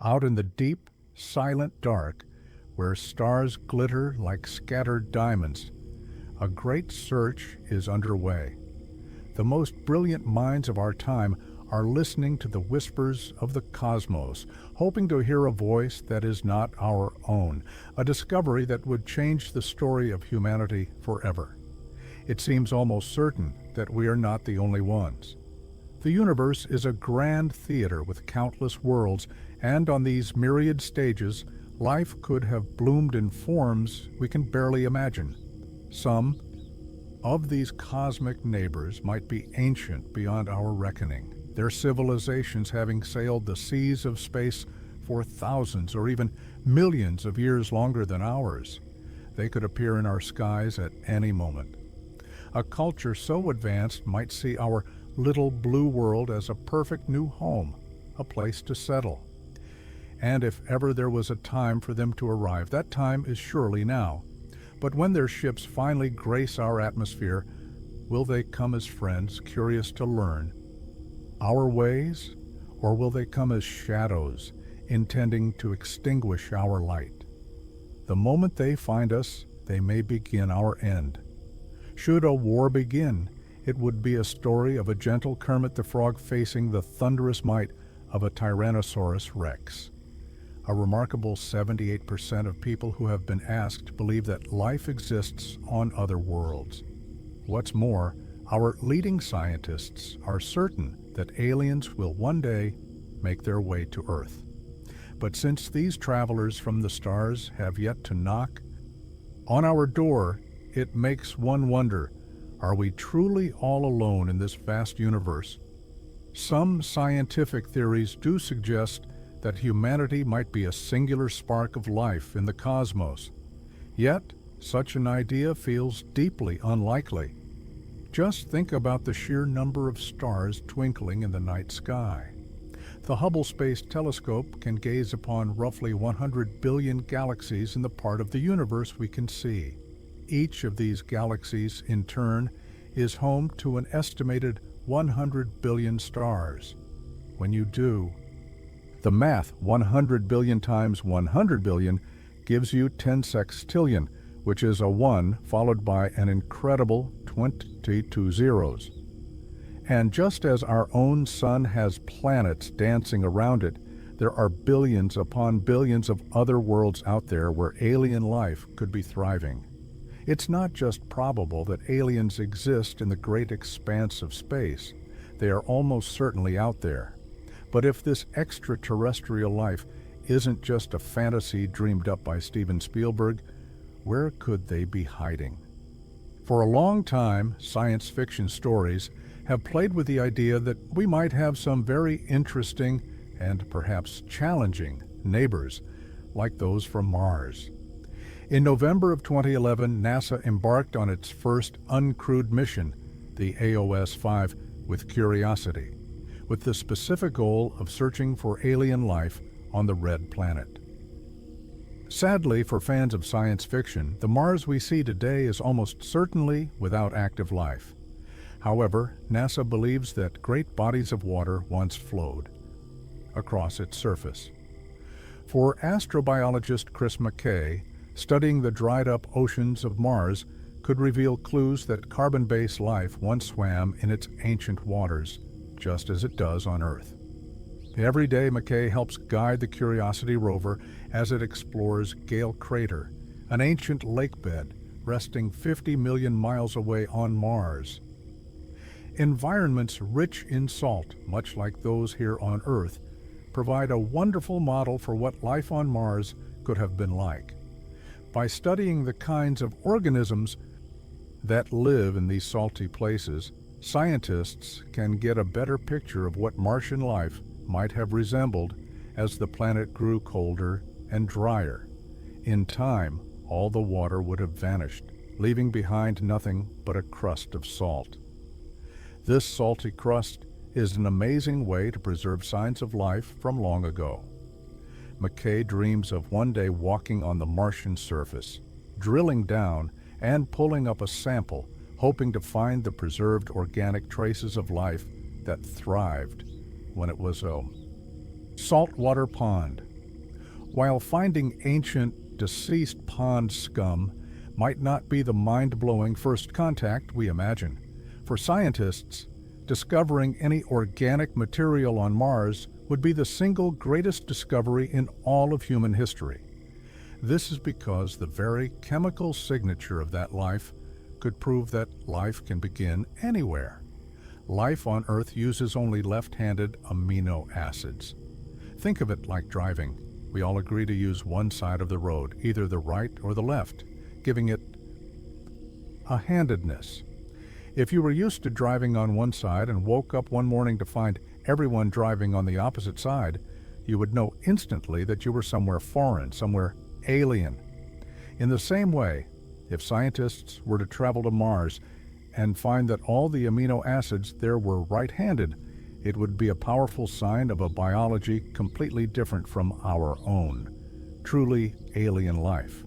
Out in the deep, silent dark, where stars glitter like scattered diamonds, a great search is underway. The most brilliant minds of our time are listening to the whispers of the cosmos, hoping to hear a voice that is not our own, a discovery that would change the story of humanity forever. It seems almost certain that we are not the only ones. The universe is a grand theater with countless worlds, and on these myriad stages, life could have bloomed in forms we can barely imagine. Some of these cosmic neighbors might be ancient beyond our reckoning, their civilizations having sailed the seas of space for thousands or even millions of years longer than ours. They could appear in our skies at any moment. A culture so advanced might see our little blue world as a perfect new home, a place to settle. And if ever there was a time for them to arrive, that time is surely now. But when their ships finally grace our atmosphere, will they come as friends, curious to learn our ways, or will they come as shadows, intending to extinguish our light? The moment they find us, they may begin our end. Should a war begin, it would be a story of a gentle Kermit the Frog facing the thunderous might of a Tyrannosaurus Rex. A remarkable 78% of people who have been asked believe that life exists on other worlds. What's more, our leading scientists are certain that aliens will one day make their way to Earth. But since these travelers from the stars have yet to knock on our door, it makes one wonder, are we truly all alone in this vast universe? Some scientific theories do suggest that humanity might be a singular spark of life in the cosmos. Yet, such an idea feels deeply unlikely. Just think about the sheer number of stars twinkling in the night sky. The Hubble Space Telescope can gaze upon roughly 100 billion galaxies in the part of the universe we can see. Each of these galaxies, in turn, is home to an estimated 100 billion stars. When you do the math, 100 billion times 100 billion gives you 10 sextillion, which is a 1 followed by an incredible 22 zeros. And just as our own sun has planets dancing around it, there are billions upon billions of other worlds out there where alien life could be thriving. It's not just probable that aliens exist in the great expanse of space. They are almost certainly out there. But if this extraterrestrial life isn't just a fantasy dreamed up by Steven Spielberg, where could they be hiding? For a long time, science fiction stories have played with the idea that we might have some very interesting and perhaps challenging neighbors, like those from Mars. In November of 2011, NASA embarked on its first uncrewed mission, the AOS-5, with Curiosity, with the specific goal of searching for alien life on the Red Planet. Sadly, for fans of science fiction, the Mars we see today is almost certainly without active life. However, NASA believes that great bodies of water once flowed across its surface. For astrobiologist Chris McKay, studying the dried-up oceans of Mars could reveal clues that carbon-based life once swam in its ancient waters, just as it does on Earth. Every day, McKay helps guide the Curiosity rover as it explores Gale Crater, an ancient lakebed resting 50 million miles away on Mars. Environments rich in salt, much like those here on Earth, provide a wonderful model for what life on Mars could have been like. By studying the kinds of organisms that live in these salty places, scientists can get a better picture of what Martian life might have resembled as the planet grew colder and drier. In time, all the water would have vanished, leaving behind nothing but a crust of salt. This salty crust is an amazing way to preserve signs of life from long ago. McKay dreams of one day walking on the Martian surface, drilling down and pulling up a sample, hoping to find the preserved organic traces of life that thrived when it was a saltwater pond While finding ancient, deceased pond scum might not be the mind-blowing first contact we imagine, for scientists, discovering any organic material on Mars would be the single greatest discovery in all of human history. This is because the very chemical signature of that life could prove that life can begin anywhere. Life on Earth uses only left-handed amino acids. Think of it like driving. We all agree to use one side of the road, either the right or the left, giving it a handedness. If you were used to driving on one side and woke up one morning to find everyone driving on the opposite side, you would know instantly that you were somewhere foreign, somewhere alien. In the same way, if scientists were to travel to Mars and find that all the amino acids there were right-handed, it would be a powerful sign of a biology completely different from our own, truly alien life.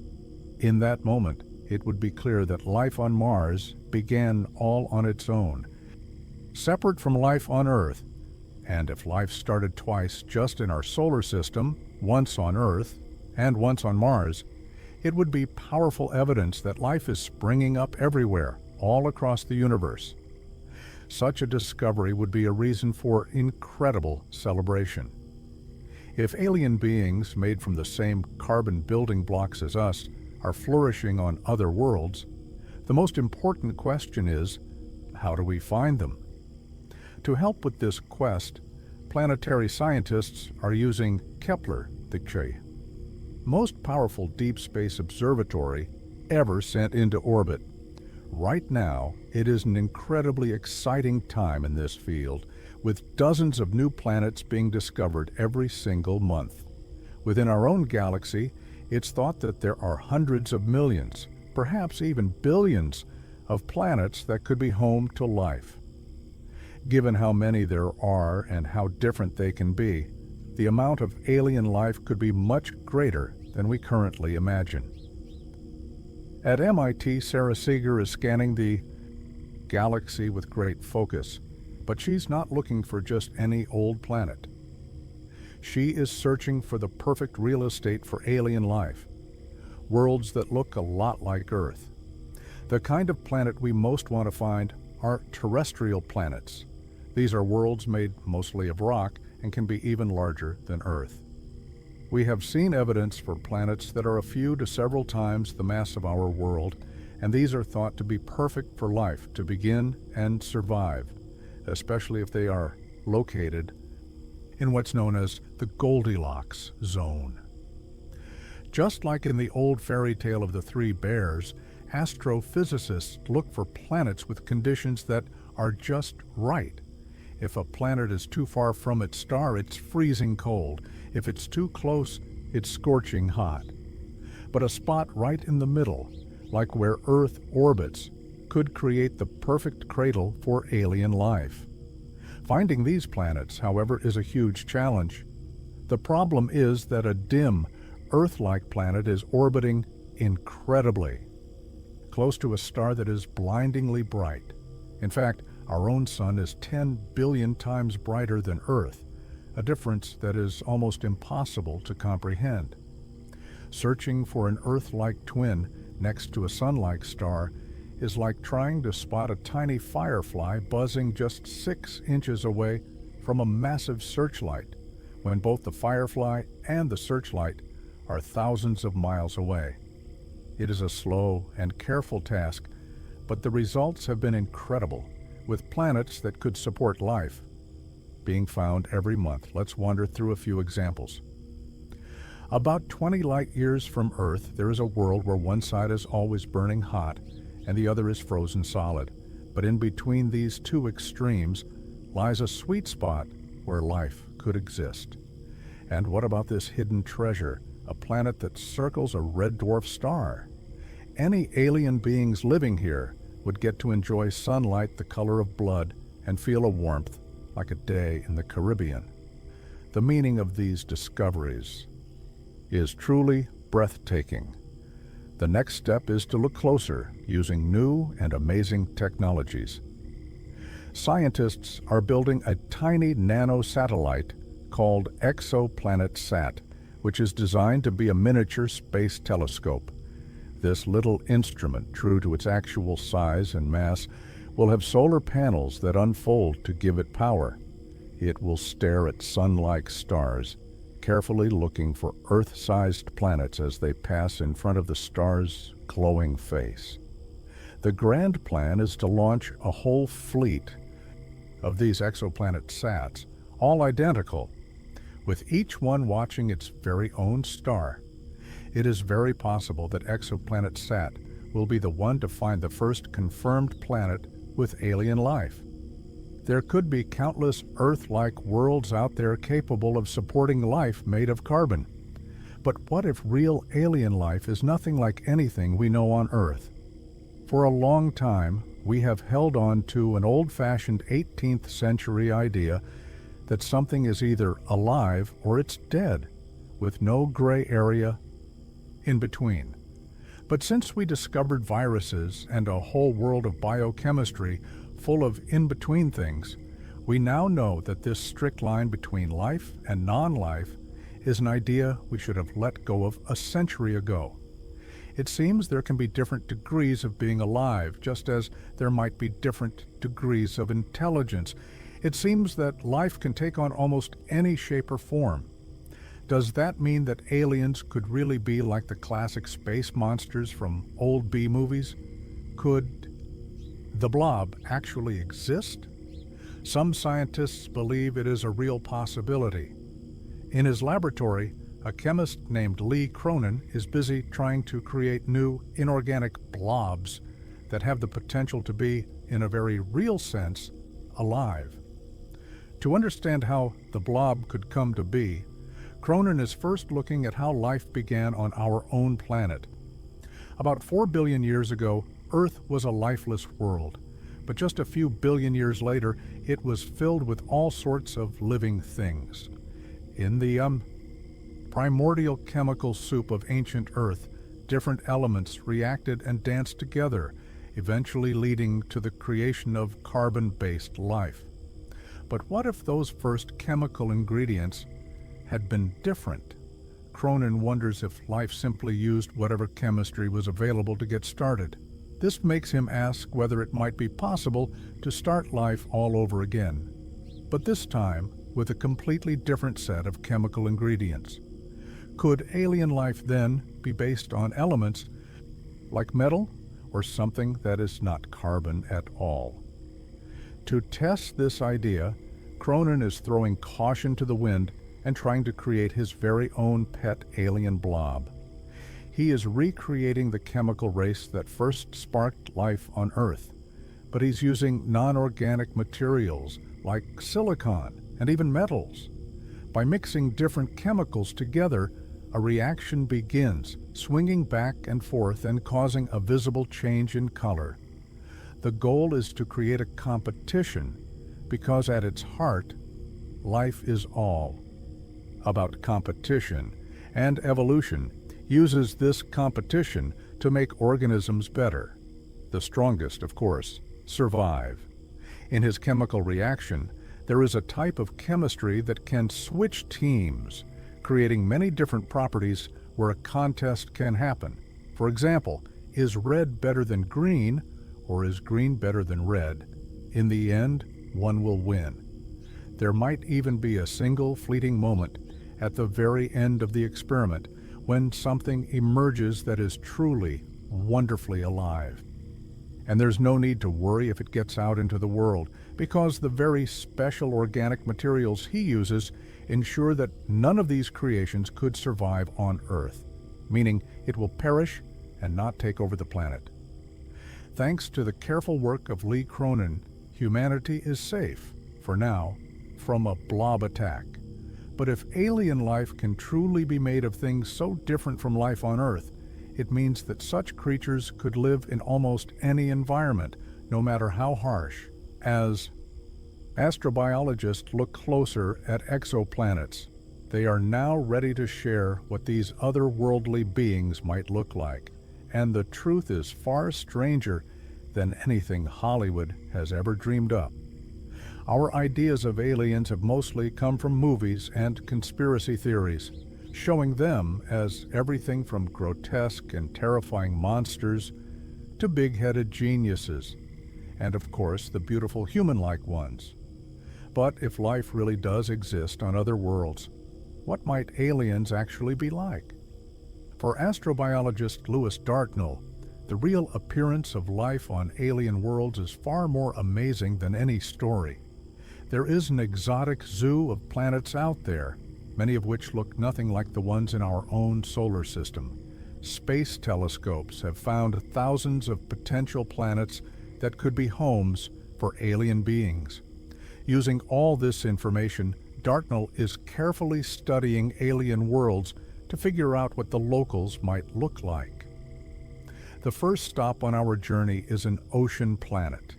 In that moment, it would be clear that life on Mars began all on its own, separate from life on Earth. And if life started twice just in our solar system, once on Earth and once on Mars, it would be powerful evidence that life is springing up everywhere, all across the universe. Such a discovery would be a reason for incredible celebration. If alien beings made from the same carbon building blocks as us are flourishing on other worlds, the most important question is, how do we find them? To help with this quest, planetary scientists are using Kepler, the most powerful deep space observatory ever sent into orbit. Right now, it is an incredibly exciting time in this field, with dozens of new planets being discovered every single month. Within our own galaxy, it's thought that there are hundreds of millions, perhaps even billions, of planets that could be home to life. Given how many there are and how different they can be, the amount of alien life could be much greater than we currently imagine. At MIT, Sarah Seeger is scanning the galaxy with great focus, but she's not looking for just any old planet. She is searching for the perfect real estate for alien life, worlds that look a lot like Earth. The kind of planet we most want to find are terrestrial planets. These are worlds made mostly of rock and can be even larger than Earth. We have seen evidence for planets that are a few to several times the mass of our world, and these are thought to be perfect for life to begin and survive, especially if they are located in what's known as the Goldilocks zone. Just like in the old fairy tale of the three bears, astrophysicists look for planets with conditions that are just right. If a planet is too far from its star, it's freezing cold. If it's too close, it's scorching hot. But a spot right in the middle, like where Earth orbits, could create the perfect cradle for alien life. Finding these planets, however, is a huge challenge. The problem is that a dim, Earth-like planet is orbiting incredibly close to a star that is blindingly bright. In fact, our own sun is 10 billion times brighter than Earth, a difference that is almost impossible to comprehend. Searching for an Earth-like twin next to a sun-like star is like trying to spot a tiny firefly buzzing just 6 inches away from a massive searchlight, when both the firefly and the searchlight are thousands of miles away. It is a slow and careful task, but the results have been incredible, with planets that could support life being found every month. Let's wander through a few examples. About 20 light years from Earth, there is a world where one side is always burning hot and the other is frozen solid. But in between these two extremes lies a sweet spot where life could exist. And what about this hidden treasure, a planet that circles a red dwarf star? Any alien beings living here would get to enjoy sunlight the color of blood and feel a warmth like a day in the Caribbean. The meaning of these discoveries is truly breathtaking. The next step is to look closer using new and amazing technologies. Scientists are building a tiny nano-satellite called ExoPlanetSat, which is designed to be a miniature space telescope. This little instrument, true to its actual size and mass, will have solar panels that unfold to give it power. It will stare at sun-like stars, carefully looking for Earth-sized planets as they pass in front of the star's glowing face. The grand plan is to launch a whole fleet of these exoplanet sats, all identical, with each one watching its very own star. It is very possible that Exoplanet Sat will be the one to find the first confirmed planet with alien life. There could be countless Earth-like worlds out there capable of supporting life made of carbon. But what if real alien life is nothing like anything we know on Earth? For a long time, we have held on to an old-fashioned 18th century idea that something is either alive or it's dead, with no gray area in between. But since we discovered viruses and a whole world of biochemistry full of in-between things, we now know that this strict line between life and non-life is an idea we should have let go of a century ago. It seems there can be different degrees of being alive, just as there might be different degrees of intelligence. It seems that life can take on almost any shape or form. Does that mean that aliens could really be like the classic space monsters from old B-movies? Could the blob actually exist? Some scientists believe it is a real possibility. In his laboratory, a chemist named Lee Cronin is busy trying to create new inorganic blobs that have the potential to be, in a very real sense, alive. To understand how the blob could come to be, Cronin is first looking at how life began on our own planet. About 4 billion years ago, Earth was a lifeless world, but just a few billion years later, it was filled with all sorts of living things. In the primordial chemical soup of ancient Earth, different elements reacted and danced together, eventually leading to the creation of carbon-based life. But what if those first chemical ingredients had been different? Cronin wonders if life simply used whatever chemistry was available to get started. This makes him ask whether it might be possible to start life all over again, but this time with a completely different set of chemical ingredients. Could alien life then be based on elements like metal or something that is not carbon at all? To test this idea, Cronin is throwing caution to the wind and trying to create his very own pet alien blob. He is recreating the chemical race that first sparked life on Earth, but he's using non-organic materials like silicon and even metals. By mixing different chemicals together, a reaction begins, swinging back and forth and causing a visible change in color. The goal is to create a competition because at its heart, life is all about competition, and evolution uses this competition to make organisms better. The strongest, of course, survive. In his chemical reaction, there is a type of chemistry that can switch teams, creating many different properties where a contest can happen. For example, is red better than green, or is green better than red? In the end, one will win. There might even be a single fleeting moment at the very end of the experiment when something emerges that is truly, wonderfully alive. And there's no need to worry if it gets out into the world, because the very special organic materials he uses ensure that none of these creations could survive on Earth, meaning it will perish and not take over the planet. Thanks to the careful work of Lee Cronin, humanity is safe, for now, from a blob attack. But if alien life can truly be made of things so different from life on Earth, it means that such creatures could live in almost any environment, no matter how harsh. As astrobiologists look closer at exoplanets, they are now ready to share what these otherworldly beings might look like. And the truth is far stranger than anything Hollywood has ever dreamed up. Our ideas of aliens have mostly come from movies and conspiracy theories. showing them as everything from grotesque and terrifying monsters to big-headed geniuses, and of course the beautiful human-like ones. But if life really does exist on other worlds, what might aliens actually be like? For astrobiologist Lewis Dartnell, the real appearance of life on alien worlds is far more amazing than any story. There is an exotic zoo of planets out there, many of which look nothing like the ones in our own solar system. Space telescopes have found thousands of potential planets that could be homes for alien beings. Using all this information, Dartnell is carefully studying alien worlds to figure out what the locals might look like. The first stop on our journey is an ocean planet,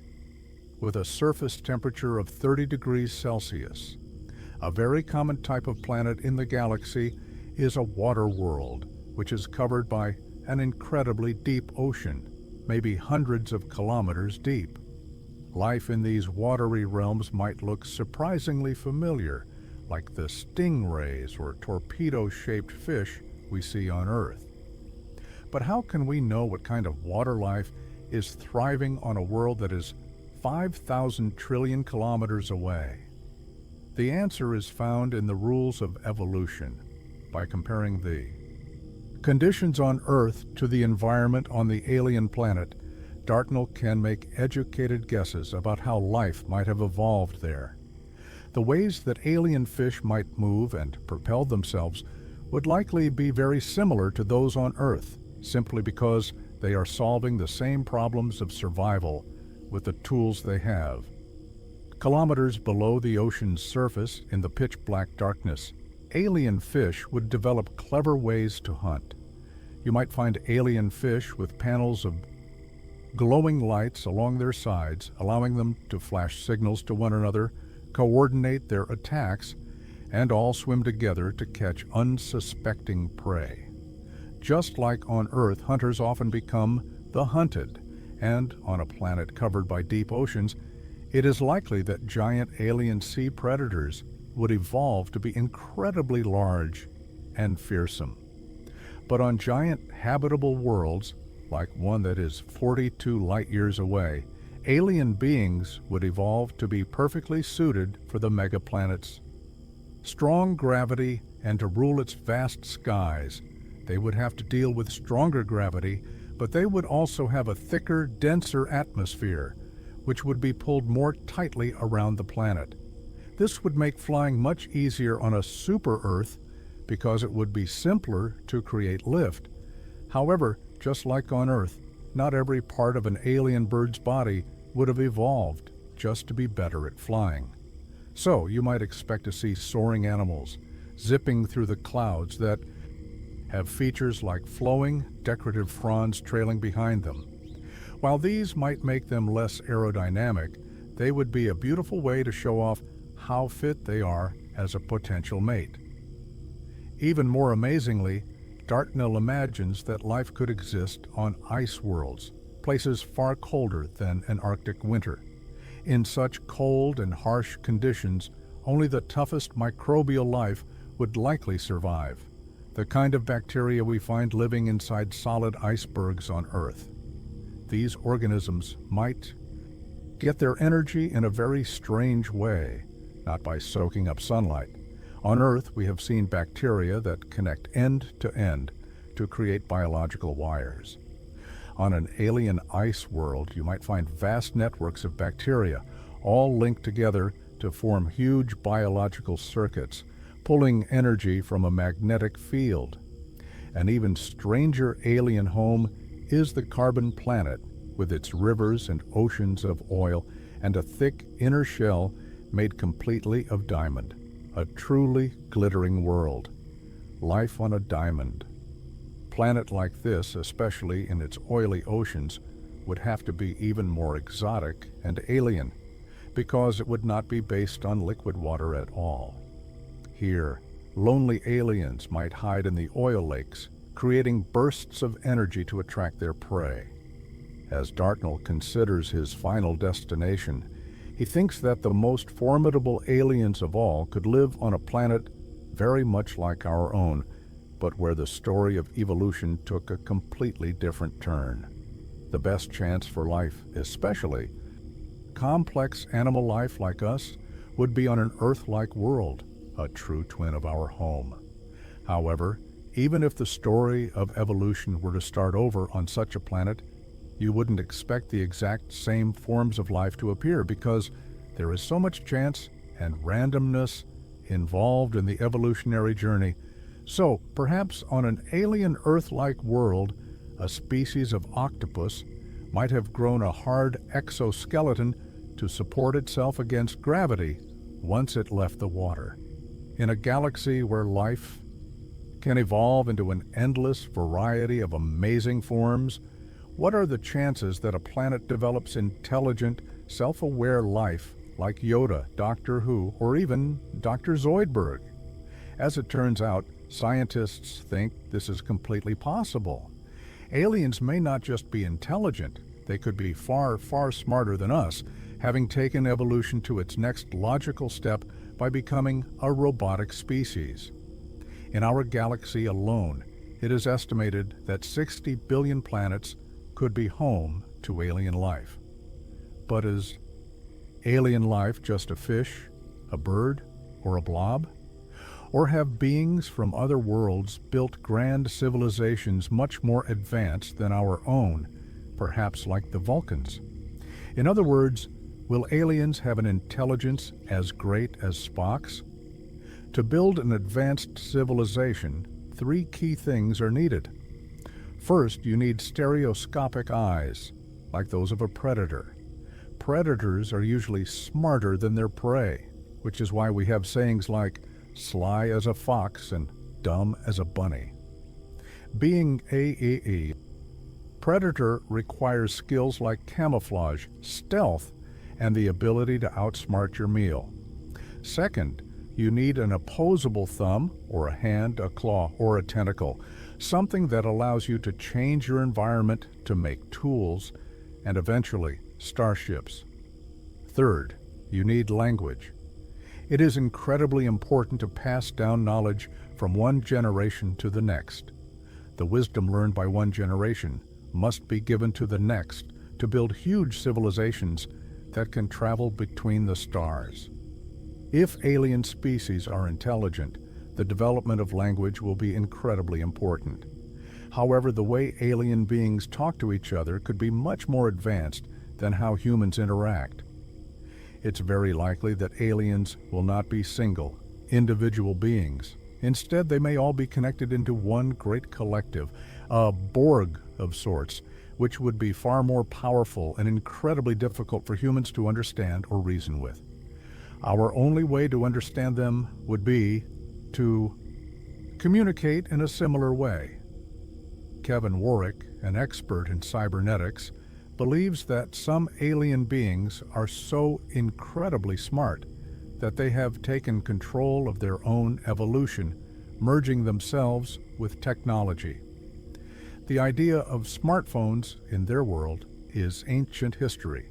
with a surface temperature of 30 degrees Celsius. A very common type of planet in the galaxy is a water world, which is covered by an incredibly deep ocean, maybe hundreds of kilometers deep. Life in these watery realms might look surprisingly familiar, like the stingrays or torpedo-shaped fish we see on Earth. But how can we know what kind of water life is thriving on a world that is 5,000 trillion kilometers away? The answer is found in the rules of evolution, by comparing the conditions on Earth to the environment on the alien planet. Dartnell can make educated guesses about how life might have evolved there. The ways that alien fish might move and propel themselves would likely be very similar to those on Earth, simply because they are solving the same problems of survival with the tools they have. Kilometers below the ocean's surface, in the pitch-black darkness, alien fish would develop clever ways to hunt. You might find alien fish with panels of glowing lights along their sides, allowing them to flash signals to one another, coordinate their attacks, and all swim together to catch unsuspecting prey. Just like on Earth, hunters often become the hunted, and on a planet covered by deep oceans, it is likely that giant alien sea predators would evolve to be incredibly large and fearsome. But on giant habitable worlds, like one that is 42 light-years away, alien beings would evolve to be perfectly suited for the megaplanet's strong gravity, and to rule its vast skies. They would have to deal with stronger gravity, but they would also have a thicker, denser atmosphere, which would be pulled more tightly around the planet. This would make flying much easier on a super-Earth because it would be simpler to create lift. However, just like on Earth, not every part of an alien bird's body would have evolved just to be better at flying. So you might expect to see soaring animals zipping through the clouds that have features like flowing, decorative fronds trailing behind them. While these might make them less aerodynamic, they would be a beautiful way to show off how fit they are as a potential mate. Even more amazingly, Dartnell imagines that life could exist on ice worlds, places far colder than an Arctic winter. In such cold and harsh conditions, only the toughest microbial life would likely survive, the kind of bacteria we find living inside solid icebergs on Earth. These organisms might get their energy in a very strange way, not by soaking up sunlight. On Earth, we have seen bacteria that connect end to end to create biological wires. On an alien ice world, you might find vast networks of bacteria, all linked together to form huge biological circuits, pulling energy from a magnetic field. An even stranger alien home is the carbon planet, with its rivers and oceans of oil and a thick inner shell made completely of diamond. A truly glittering world. Life on a diamond. Planet like this, especially in its oily oceans, would have to be even more exotic and alien, because it would not be based on liquid water at all. Here, lonely aliens might hide in the oil lakes, creating bursts of energy to attract their prey. As Dartnell considers his final destination, he thinks that the most formidable aliens of all could live on a planet very much like our own, but where the story of evolution took a completely different turn. The best chance for life, especially complex animal life like us, would be on an Earth-like world, a true twin of our home. However, even if the story of evolution were to start over on such a planet, you wouldn't expect the exact same forms of life to appear because there is so much chance and randomness involved in the evolutionary journey. So, perhaps on an alien Earth-like world, a species of octopus might have grown a hard exoskeleton to support itself against gravity once it left the water. In a galaxy where life can evolve into an endless variety of amazing forms, what are the chances that a planet develops intelligent, self-aware life like Yoda, Doctor Who, or even Dr. Zoidberg? As it turns out, scientists think this is completely possible. Aliens may not just be intelligent, they could be far, far smarter than us, having taken evolution to its next logical step by becoming a robotic species. In our galaxy alone, it is estimated that 60 billion planets could be home to alien life. But is alien life just a fish, a bird, or a blob? Or have beings from other worlds built grand civilizations much more advanced than our own, perhaps like the Vulcans? In other words, will aliens have an intelligence as great as Spock's? To build an advanced civilization, 3 key things are needed. First, you need stereoscopic eyes, like those of a predator. Predators are usually smarter than their prey, which is why we have sayings like sly as a fox and dumb as a bunny. Being AEE, predator requires skills like camouflage, stealth, and the ability to outsmart your meal. Second, you need an opposable thumb, or a hand, a claw, or a tentacle, something that allows you to change your environment to make tools and eventually starships. Third, you need language. It is incredibly important to pass down knowledge from one generation to the next. The wisdom learned by one generation must be given to the next to build huge civilizations that can travel between the stars. If alien species are intelligent, the development of language will be incredibly important. However, the way alien beings talk to each other could be much more advanced than how humans interact. It's very likely that aliens will not be single, individual beings. Instead, they may all be connected into one great collective, a Borg of sorts, which would be far more powerful and incredibly difficult for humans to understand or reason with. Our only way to understand them would be to communicate in a similar way. Kevin Warwick, an expert in cybernetics, believes that some alien beings are so incredibly smart that they have taken control of their own evolution, merging themselves with technology. The idea of smartphones in their world is ancient history.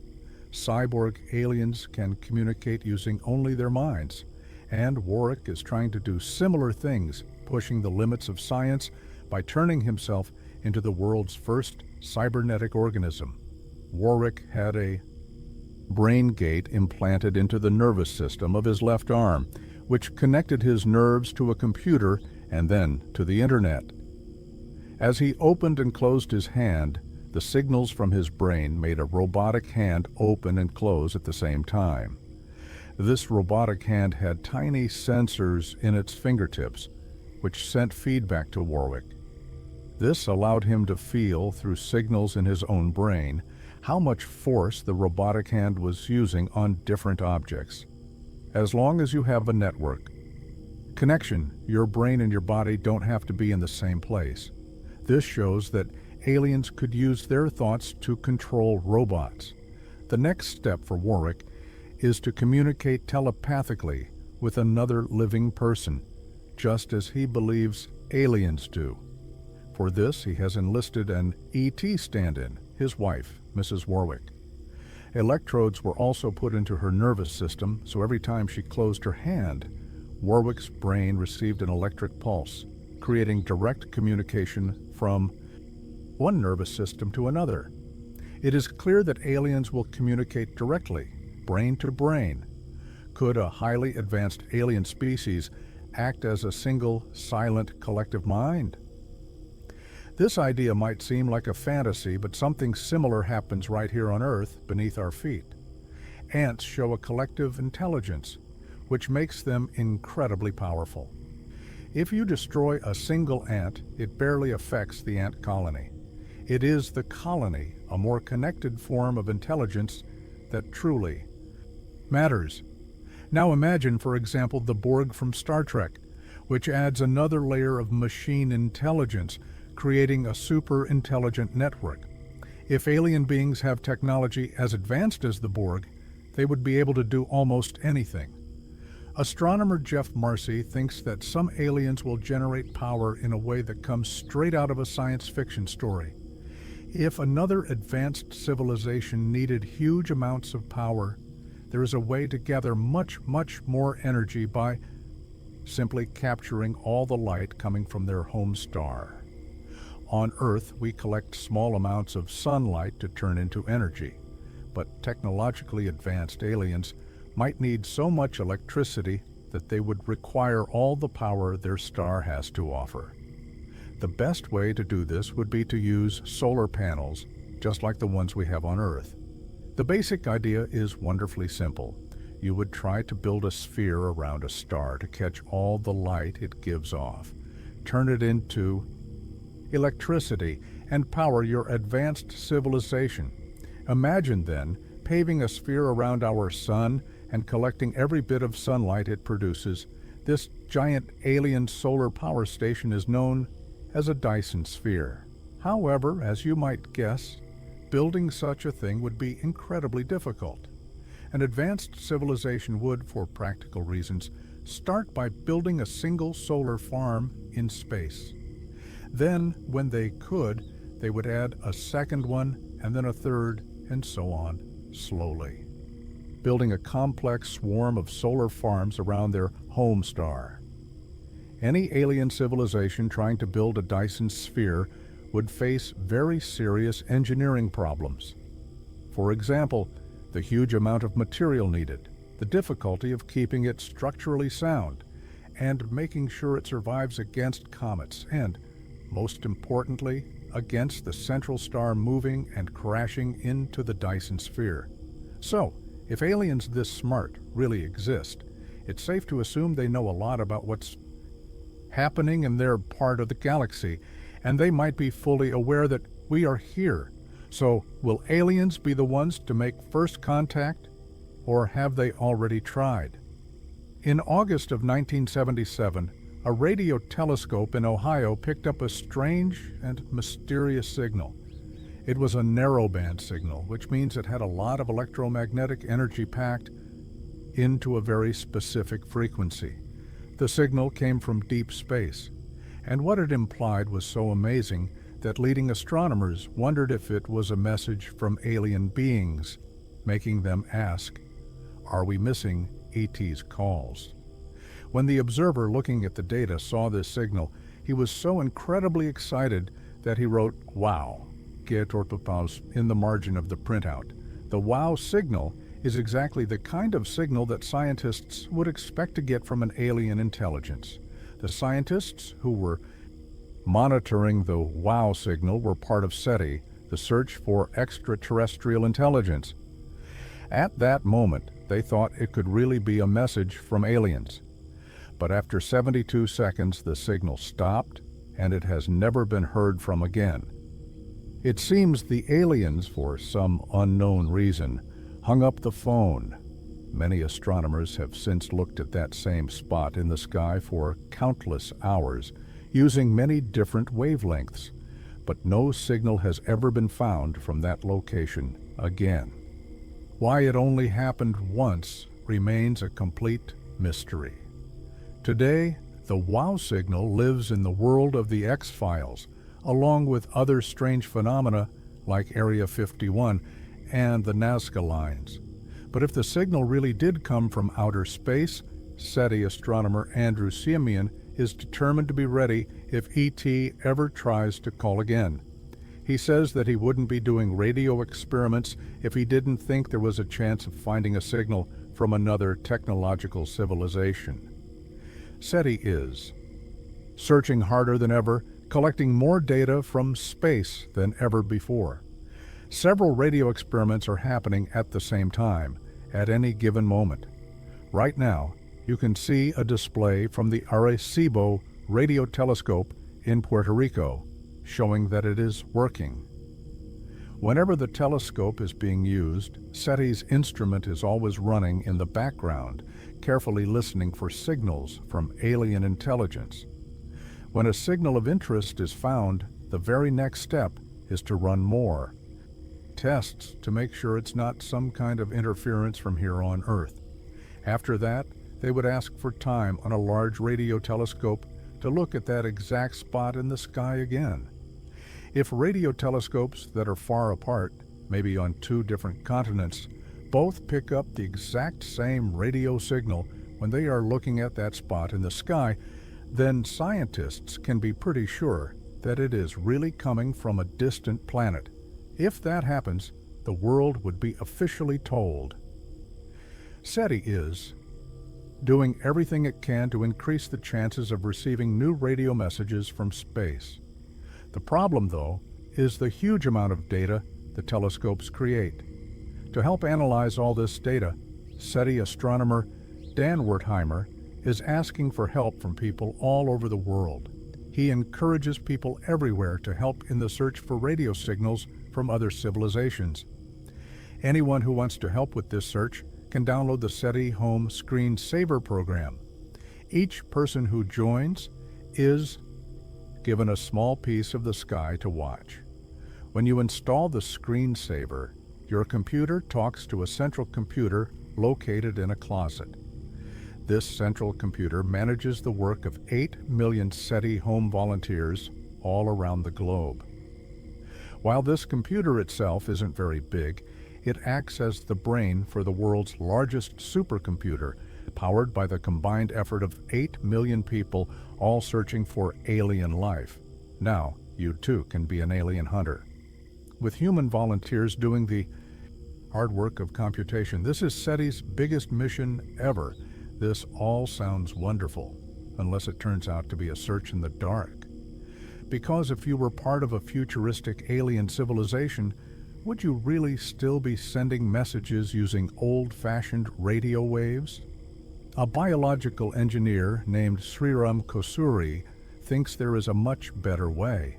Cyborg aliens can communicate using only their minds, and Warwick is trying to do similar things, pushing the limits of science by turning himself into the world's first cybernetic organism. Warwick had a brain gate implanted into the nervous system of his left arm, which connected his nerves to a computer and then to the internet. As he opened and closed his hand, the signals from his brain made a robotic hand open and close at the same time. This robotic hand had tiny sensors in its fingertips, which sent feedback to Warwick. This allowed him to feel, through signals in his own brain, how much force the robotic hand was using on different objects. As long as you have a network connection, your brain and your body don't have to be in the same place. This shows that aliens could use their thoughts to control robots. The next step for Warwick is to communicate telepathically with another living person, just as he believes aliens do. For this, he has enlisted an ET stand-in, his wife, Mrs. Warwick. Electrodes were also put into her nervous system, so every time she closed her hand, Warwick's brain received an electric pulse, creating direct communication from one nervous system to another. It is clear that aliens will communicate directly, brain to brain. Could a highly advanced alien species act as a single, silent, collective mind? This idea might seem like a fantasy, but something similar happens right here on Earth, beneath our feet. Ants show a collective intelligence, which makes them incredibly powerful. If you destroy a single ant, it barely affects the ant colony. It is the colony, a more connected form of intelligence, that truly matters. Now imagine, for example, the Borg from Star Trek, which adds another layer of machine intelligence, creating a super intelligent network. If alien beings have technology as advanced as the Borg, they would be able to do almost anything. Astronomer Jeff Marcy thinks that some aliens will generate power in a way that comes straight out of a science fiction story. If another advanced civilization needed huge amounts of power, there is a way to gather much more energy by simply capturing all the light coming from their home star. On Earth, we collect small amounts of sunlight to turn into energy, but technologically advanced aliens might need so much electricity that they would require all the power their star has to offer. The best way to do this would be to use solar panels, just like the ones we have on Earth. The basic idea is wonderfully simple. You would try to build a sphere around a star to catch all the light it gives off, turn it into electricity, and power your advanced civilization. Imagine then paving a sphere around our sun and collecting every bit of sunlight it produces. This giant alien solar power station is known as a Dyson sphere. However, as you might guess, building such a thing would be incredibly difficult. An advanced civilization would, for practical reasons, start by building a single solar farm in space. Then, when they could, they would add a second one, and then a third, and so on, slowly, building a complex swarm of solar farms around their home star. Any alien civilization trying to build a Dyson sphere would face very serious engineering problems. For example, the huge amount of material needed, the difficulty of keeping it structurally sound, and making sure it survives against comets, and, most importantly, against the central star moving and crashing into the Dyson sphere. So, if aliens this smart really exist, it's safe to assume they know a lot about what's happening in their part of the galaxy, and they might be fully aware that we are here. So, will aliens be the ones to make first contact, or have they already tried? In August of 1977, a radio telescope in Ohio picked up a strange and mysterious signal. It was a narrowband signal, which means it had a lot of electromagnetic energy packed into a very specific frequency. The signal came from deep space, and what it implied was so amazing that leading astronomers wondered if it was a message from alien beings, making them ask, "Are we missing ET's calls?" When the observer looking at the data saw this signal, he was so incredibly excited that he wrote "Wow" in the margin of the printout. The "Wow" signal is exactly the kind of signal that scientists would expect to get from an alien intelligence. The scientists who were monitoring the "Wow" signal were part of SETI, the search for extraterrestrial intelligence. At that moment, they thought it could really be a message from aliens. But after 72 seconds, the signal stopped, and it has never been heard from again. It seems the aliens, for some unknown reason, hung up the phone. Many astronomers have since looked at that same spot in the sky for countless hours, using many different wavelengths, but no signal has ever been found from that location again. Why it only happened once remains a complete mystery. Today, the WOW signal lives in the world of the X-Files, along with other strange phenomena like Area 51 and the Nazca lines. But if the signal really did come from outer space, SETI astronomer Andrew Siemian is determined to be ready if ET ever tries to call again. He says that he wouldn't be doing radio experiments if he didn't think there was a chance of finding a signal from another technological civilization. SETI is searching harder than ever, collecting more data from space than ever before. Several radio experiments are happening at the same time, at any given moment. Right now, you can see a display from the Arecibo radio telescope in Puerto Rico, showing that it is working. Whenever the telescope is being used, SETI's instrument is always running in the background, carefully listening for signals from alien intelligence. When a signal of interest is found, the very next step is to run more tests to make sure it's not some kind of interference from here on Earth. After that, they would ask for time on a large radio telescope to look at that exact spot in the sky again. If radio telescopes that are far apart, maybe on two different continents, both pick up the exact same radio signal when they are looking at that spot in the sky, then scientists can be pretty sure that it is really coming from a distant planet. If that happens, the world would be officially told. SETI is doing everything it can to increase the chances of receiving new radio messages from space. The problem, though, is the huge amount of data the telescopes create. To help analyze all this data, SETI astronomer Dan Wertheimer is asking for help from people all over the world. He encourages people everywhere to help in the search for radio signals from other civilizations. Anyone who wants to help with this search can download the SETI Home Screen Saver program. Each person who joins is given a small piece of the sky to watch. When you install the screensaver, your computer talks to a central computer located in a closet. This central computer manages the work of 8 million SETI home volunteers all around the globe. While this computer itself isn't very big, it acts as the brain for the world's largest supercomputer, powered by the combined effort of 8 million people all searching for alien life. Now, you too can be an alien hunter. With human volunteers doing the hard work of computation, this is SETI's biggest mission ever. This all sounds wonderful, unless it turns out to be a search in the dark. Because if you were part of a futuristic alien civilization, would you really still be sending messages using old-fashioned radio waves? A biological engineer named Sriram Kosuri thinks there is a much better way.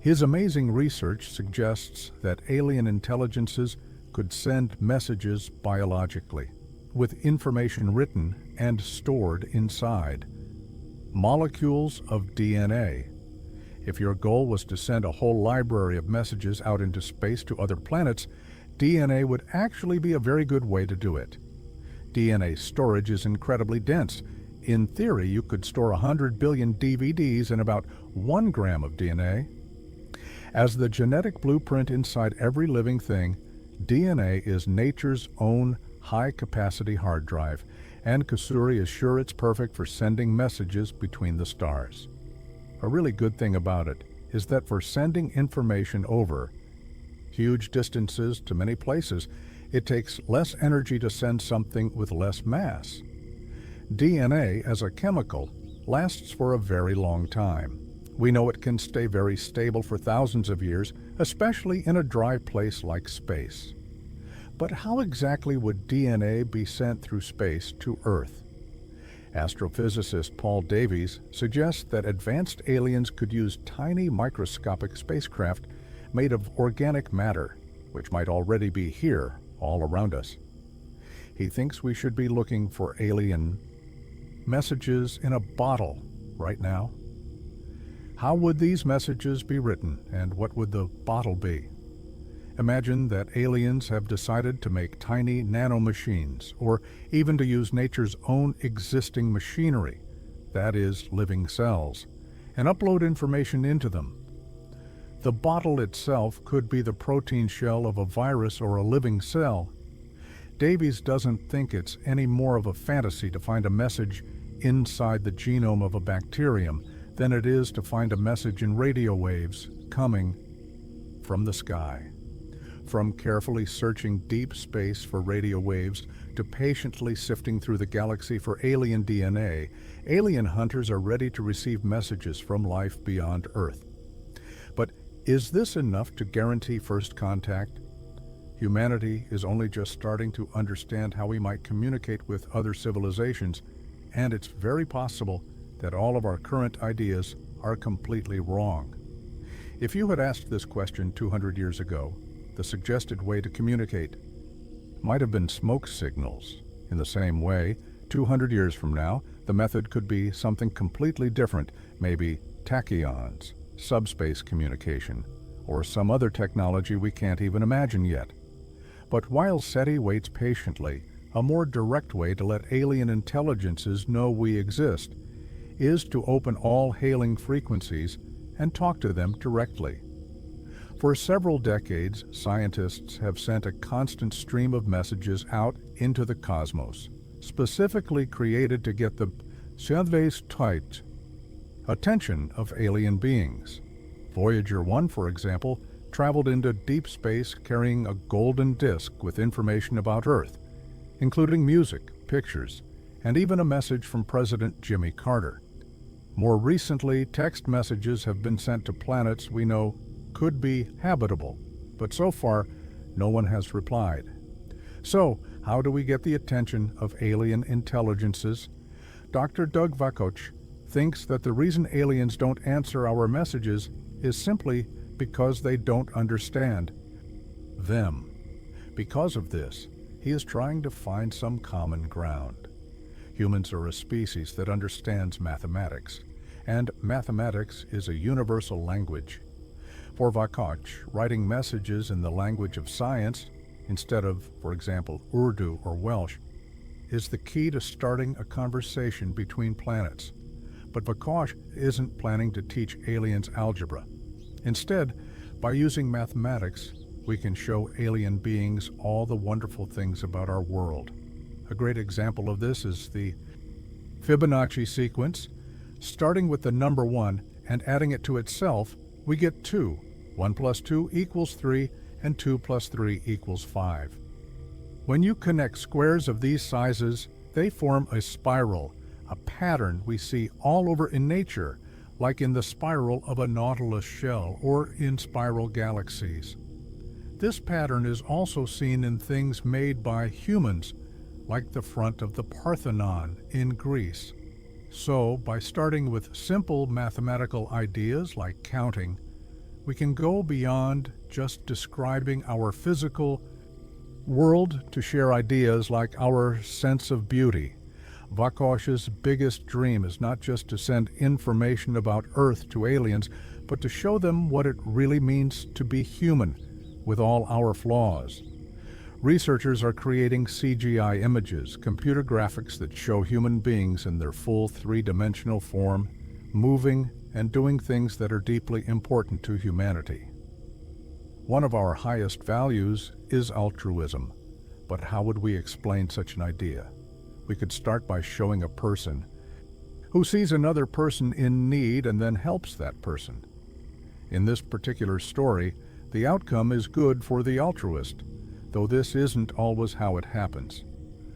His amazing research suggests that alien intelligences could send messages biologically, with information written and stored inside molecules of DNA. If your goal was to send a whole library of messages out into space to other planets, DNA would actually be a very good way to do it. DNA storage is incredibly dense. In theory, you could store 100 billion DVDs in about 1 gram of DNA. As the genetic blueprint inside every living thing, DNA is nature's own high-capacity hard drive, and Kosuri is sure it's perfect for sending messages between the stars. A really good thing about it is that for sending information over huge distances to many places, it takes less energy to send something with less mass. DNA, as a chemical, lasts for a very long time. We know it can stay very stable for thousands of years, especially in a dry place like space. But how exactly would DNA be sent through space to Earth? Astrophysicist Paul Davies suggests that advanced aliens could use tiny microscopic spacecraft made of organic matter, which might already be here all around us. He thinks we should be looking for alien messages in a bottle right now. How would these messages be written, and what would the bottle be? Imagine that aliens have decided to make tiny nanomachines, or even to use nature's own existing machinery, that is, living cells, and upload information into them. The bottle itself could be the protein shell of a virus or a living cell. Davies doesn't think it's any more of a fantasy to find a message inside the genome of a bacterium than it is to find a message in radio waves coming from the sky. From carefully searching deep space for radio waves to patiently sifting through the galaxy for alien DNA, alien hunters are ready to receive messages from life beyond Earth. But is this enough to guarantee first contact? Humanity is only just starting to understand how we might communicate with other civilizations, and it's very possible that all of our current ideas are completely wrong. If you had asked this question 200 years ago, the suggested way to communicate might have been smoke signals. In the same way, 200 years from now, the method could be something completely different, maybe tachyons, subspace communication, or some other technology we can't even imagine yet. But while SETI waits patiently, a more direct way to let alien intelligences know we exist is to open all hailing frequencies and talk to them directly. For several decades, scientists have sent a constant stream of messages out into the cosmos, specifically created to get the Sjödvägstight attention of alien beings. Voyager 1, for example, traveled into deep space carrying a golden disk with information about Earth, including music, pictures, and even a message from President Jimmy Carter. More recently, text messages have been sent to planets we know could be habitable, but so far, no one has replied. So, how do we get the attention of alien intelligences? Dr. Doug Vakoch thinks that the reason aliens don't answer our messages is simply because they don't understand them. Because of this, he is trying to find some common ground. Humans are a species that understands mathematics, and mathematics is a universal language. For Vakoch, writing messages in the language of science, instead of, for example, Urdu or Welsh, is the key to starting a conversation between planets. But Vakoch isn't planning to teach aliens algebra. Instead, by using mathematics, we can show alien beings all the wonderful things about our world. A great example of this is the Fibonacci sequence. Starting with the number 1 and adding it to itself, we get 2. 1 plus 2 equals 3, and 2 plus 3 equals 5. When you connect squares of these sizes, they form a spiral, a pattern we see all over in nature, like in the spiral of a nautilus shell or in spiral galaxies. This pattern is also seen in things made by humans, like the front of the Parthenon in Greece. So, by starting with simple mathematical ideas like counting, we can go beyond just describing our physical world to share ideas like our sense of beauty. Vakoch's biggest dream is not just to send information about Earth to aliens, but to show them what it really means to be human, with all our flaws. Researchers are creating CGI images, computer graphics that show human beings in their full three-dimensional form, moving and doing things that are deeply important to humanity. One of our highest values is altruism, but how would we explain such an idea? We could start by showing a person who sees another person in need and then helps that person. In this particular story, the outcome is good for the altruist, though this isn't always how it happens.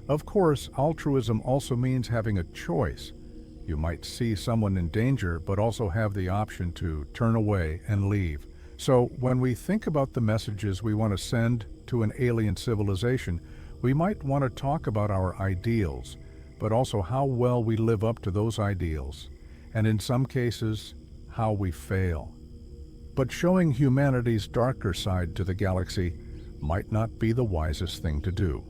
Of course, altruism also means having a choice. You might see someone in danger, but also have the option to turn away and leave. So when we think about the messages we want to send to an alien civilization, we might want to talk about our ideals, but also how well we live up to those ideals, and in some cases, how we fail. But showing humanity's darker side to the galaxy might not be the wisest thing to do.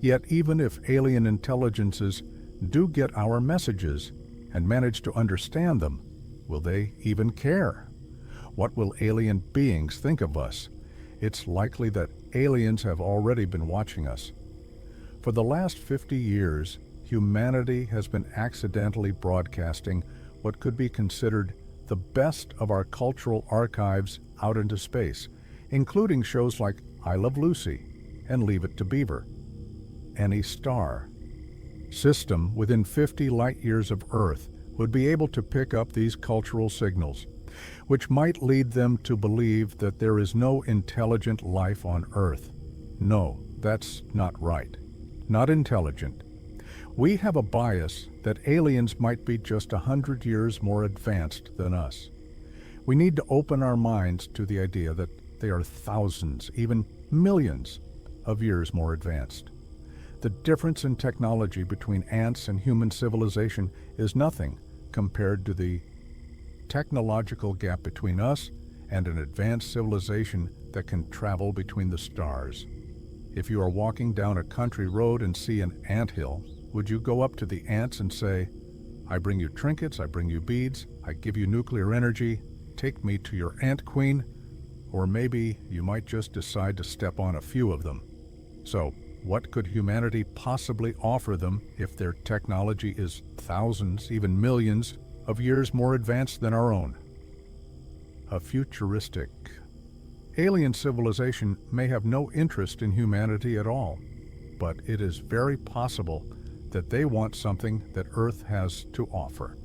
Yet even if alien intelligences do get our messages and manage to understand them, will they even care? What will alien beings think of us? It's likely that aliens have already been watching us. For the last 50 years, humanity has been accidentally broadcasting what could be considered the best of our cultural archives out into space, including shows like I Love Lucy and Leave It to Beaver, Any Star, system within 50 light-years of Earth would be able to pick up these cultural signals, which might lead them to believe that there is no intelligent life on Earth. No, that's not right. Not intelligent. We have a bias that aliens might be just 100 years more advanced than us. We need to open our minds to the idea that they are thousands, even millions, of years more advanced. The difference in technology between ants and human civilization is nothing compared to the technological gap between us and an advanced civilization that can travel between the stars. If you are walking down a country road and see an anthill, would you go up to the ants and say, "I bring you trinkets, I bring you beads, I give you nuclear energy, take me to your ant queen"? Or maybe you might just decide to step on a few of them. So, what could humanity possibly offer them if their technology is thousands, even millions, of years more advanced than our own? A futuristic. Alien civilization may have no interest in humanity at all, but it is very possible that they want something that Earth has to offer.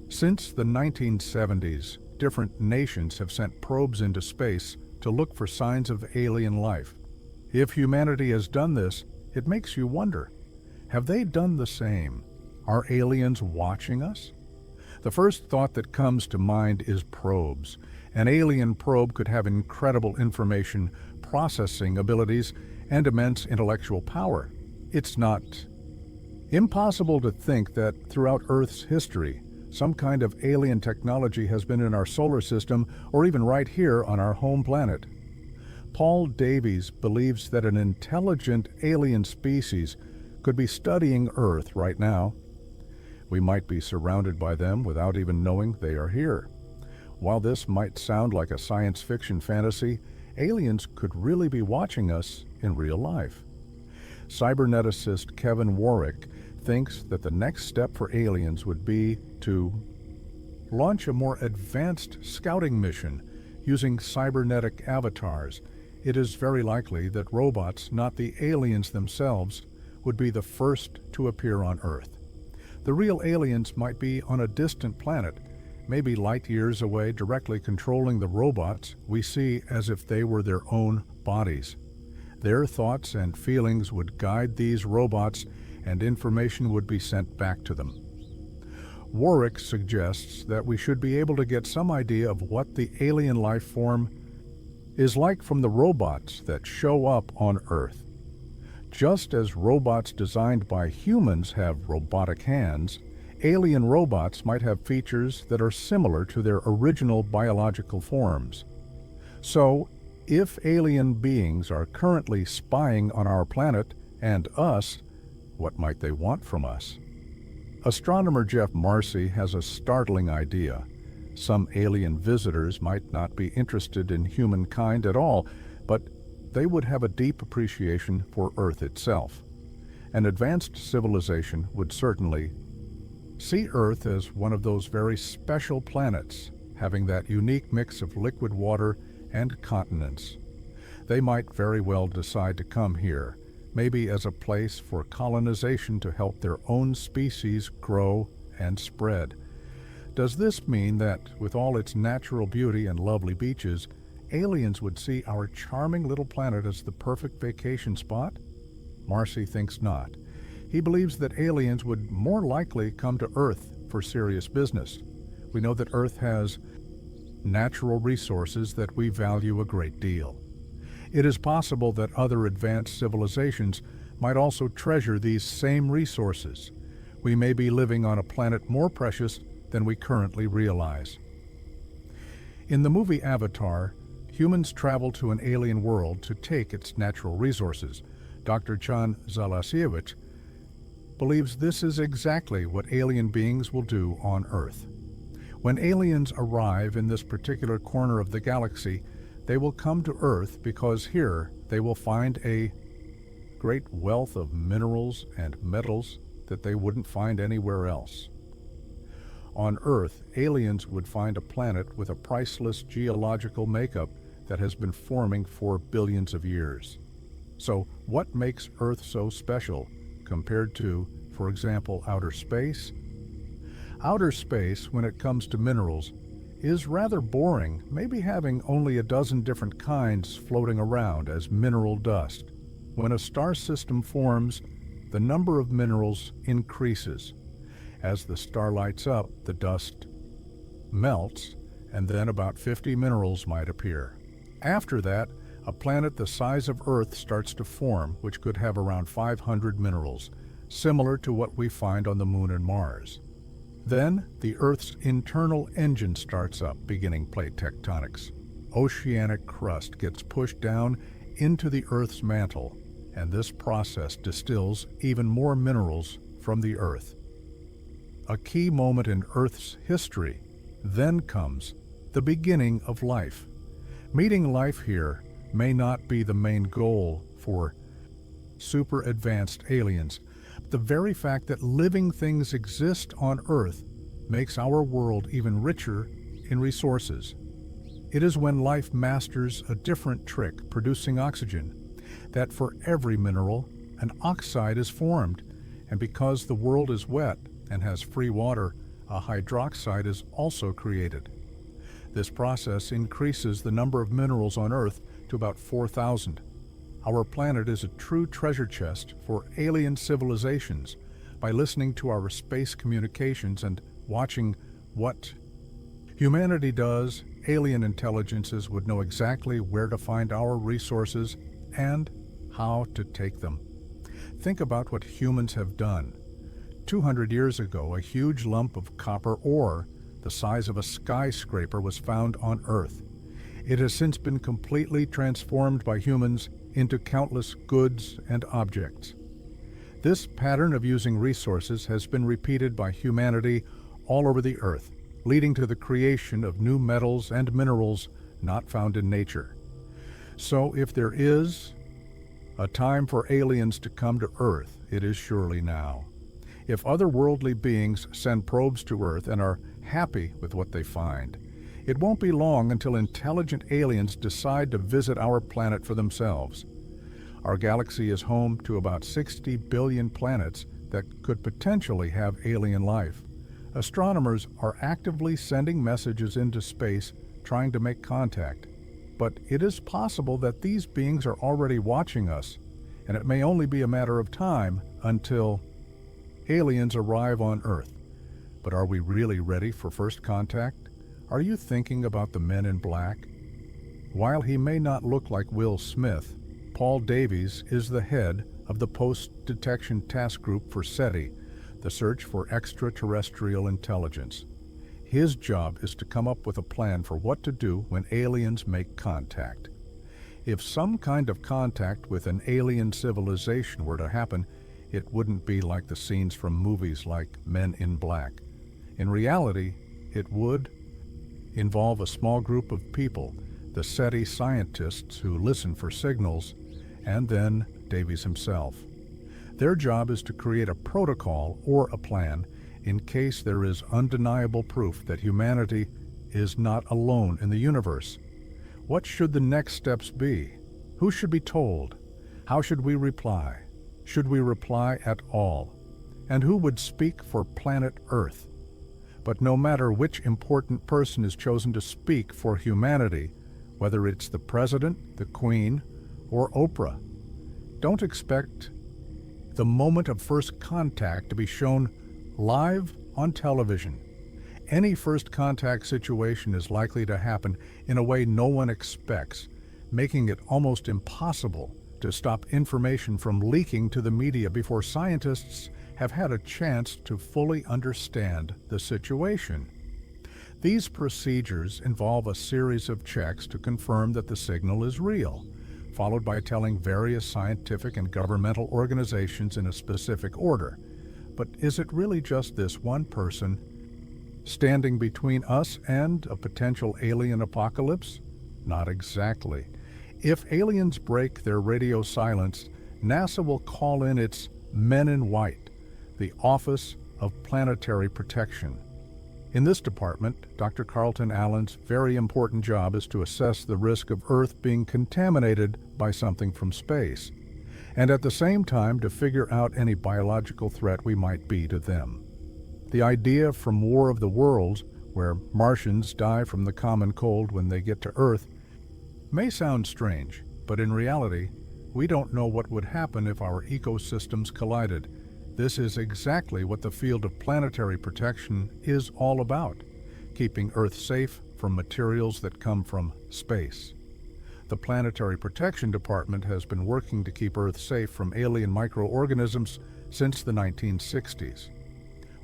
Since the 1970s, different nations have sent probes into space to look for signs of alien life. If humanity has done this, it makes you wonder, have they done the same? Are aliens watching us? The first thought that comes to mind is probes. An alien probe could have incredible information processing abilities and immense intellectual power. It's not impossible to think that throughout Earth's history, some kind of alien technology has been in our solar system or even right here on our home planet. Paul Davies believes that an intelligent alien species could be studying Earth right now. We might be surrounded by them without even knowing they are here. While this might sound like a science fiction fantasy, aliens could really be watching us in real life. Cyberneticist Kevin Warwick thinks that the next step for aliens would be to launch a more advanced scouting mission using cybernetic avatars. It is very likely that robots, not the aliens themselves, would be the first to appear on Earth. The real aliens might be on a distant planet, maybe light years away, directly controlling the robots we see as if they were their own bodies. Their thoughts and feelings would guide these robots, and information would be sent back to them. Warwick suggests that we should be able to get some idea of what the alien life form is like from the robots that show up on Earth. Just as robots designed by humans have robotic hands, alien robots might have features that are similar to their original biological forms. So, if alien beings are currently spying on our planet and us, what might they want from us? Astronomer Jeff Marcy has a startling idea. Some alien visitors might not be interested in humankind at all, but they would have a deep appreciation for Earth itself. An advanced civilization would certainly see Earth as one of those very special planets, having that unique mix of liquid water and continents. They might very well decide to come here, maybe as a place for colonization to help their own species grow and spread. Does this mean that, with all its natural beauty and lovely beaches, aliens would see our charming little planet as the perfect vacation spot? Marcy thinks not. He believes that aliens would more likely come to Earth for serious business. We know that Earth has natural resources that we value a great deal. It is possible that other advanced civilizations might also treasure these same resources. We may be living on a planet more precious than we currently realize. In the movie Avatar, humans travel to an alien world to take its natural resources. Dr. John Zalasiewicz believes this is exactly what alien beings will do on Earth. When aliens arrive in this particular corner of the galaxy, they will come to Earth because here they will find a great wealth of minerals and metals that they wouldn't find anywhere else. On Earth, aliens would find a planet with a priceless geological makeup that has been forming for billions of years. So what makes Earth so special compared to for example, outer space? Outer space, when it comes to minerals, is rather boring, maybe having only a dozen different kinds floating around as mineral dust. When a star system forms, the number of minerals increases. As the star lights up, the dust melts, and then about 50 minerals might appear. After that, a planet the size of Earth starts to form, which could have around 500 minerals, similar to what we find on the Moon and Mars. Then, the Earth's internal engine starts up, beginning plate tectonics. Oceanic crust gets pushed down into the Earth's mantle, and this process distills even more minerals from the Earth. A key moment in Earth's history then comes, the beginning of life. Meeting life here may not be the main goal for super advanced aliens. The very fact that living things exist on Earth makes our world even richer in resources. It is when life masters a different trick, producing oxygen, that for every mineral, an oxide is formed, and because the world is wet and has free water, a hydroxide is also created. This process increases the number of minerals on Earth to about 4,000. Our planet is a true treasure chest for alien civilizations. By listening to our space communications and watching what humanity does, alien intelligences would know exactly where to find our resources and how to take them. Think about what humans have done. 200 years ago, a huge lump of copper ore, the size of a skyscraper, was found on Earth. It has since been completely transformed by humans into countless goods and objects. This pattern of using resources has been repeated by humanity all over the Earth, leading to the creation of new metals and minerals not found in nature. So if there is a time for aliens to come to Earth, it is surely now. If otherworldly beings send probes to Earth and are happy with what they find, it won't be long until intelligent aliens decide to visit our planet for themselves. Our galaxy is home to about 60 billion planets that could potentially have alien life. Astronomers are actively sending messages into space trying to make contact. But it is possible that these beings are already watching us, and it may only be a matter of time until aliens arrive on Earth. But are we really ready for first contact? Are you thinking about the Men in Black? While he may not look like Will Smith, Paul Davies is the head of the Post-Detection Task Group for SETI, the search for extraterrestrial intelligence. His job is to come up with a plan for what to do when aliens make contact. If some kind of contact with an alien civilization were to happen, it wouldn't be like the scenes from movies like Men in Black. In reality, it would involve a small group of people, the SETI scientists who listen for signals, and then Davies himself. Their job is to create a protocol or a plan in case there is undeniable proof that humanity is not alone in the universe. What should the next steps be? Who should be told? How should we reply? Should we reply at all? And who would speak for planet Earth? But no matter which important person is chosen to speak for humanity, whether it's the President, the Queen, or Oprah, don't expect the moment of first contact to be shown live on television. Any first contact situation is likely to happen in a way no one expects, making it almost impossible to stop information from leaking to the media before scientists have had a chance to fully understand the situation. These procedures involve a series of checks to confirm that the signal is real, followed by telling various scientific and governmental organizations in a specific order. But is it really just this one person standing between us and a potential alien apocalypse? Not exactly. If aliens break their radio silence, NASA will call in its Men in White, the Office of Planetary Protection. In this department, Dr. Carlton Allen's very important job is to assess the risk of Earth being contaminated by something from space. and at the same time to figure out any biological threat we might be to them. The idea from War of the Worlds, where Martians die from the common cold when they get to Earth, may sound strange, but in reality, we don't know what would happen if our ecosystems collided. This is exactly what the field of planetary protection is all about, keeping Earth safe from materials that come from space. The Planetary Protection Department has been working to keep Earth safe from alien microorganisms since the 1960s.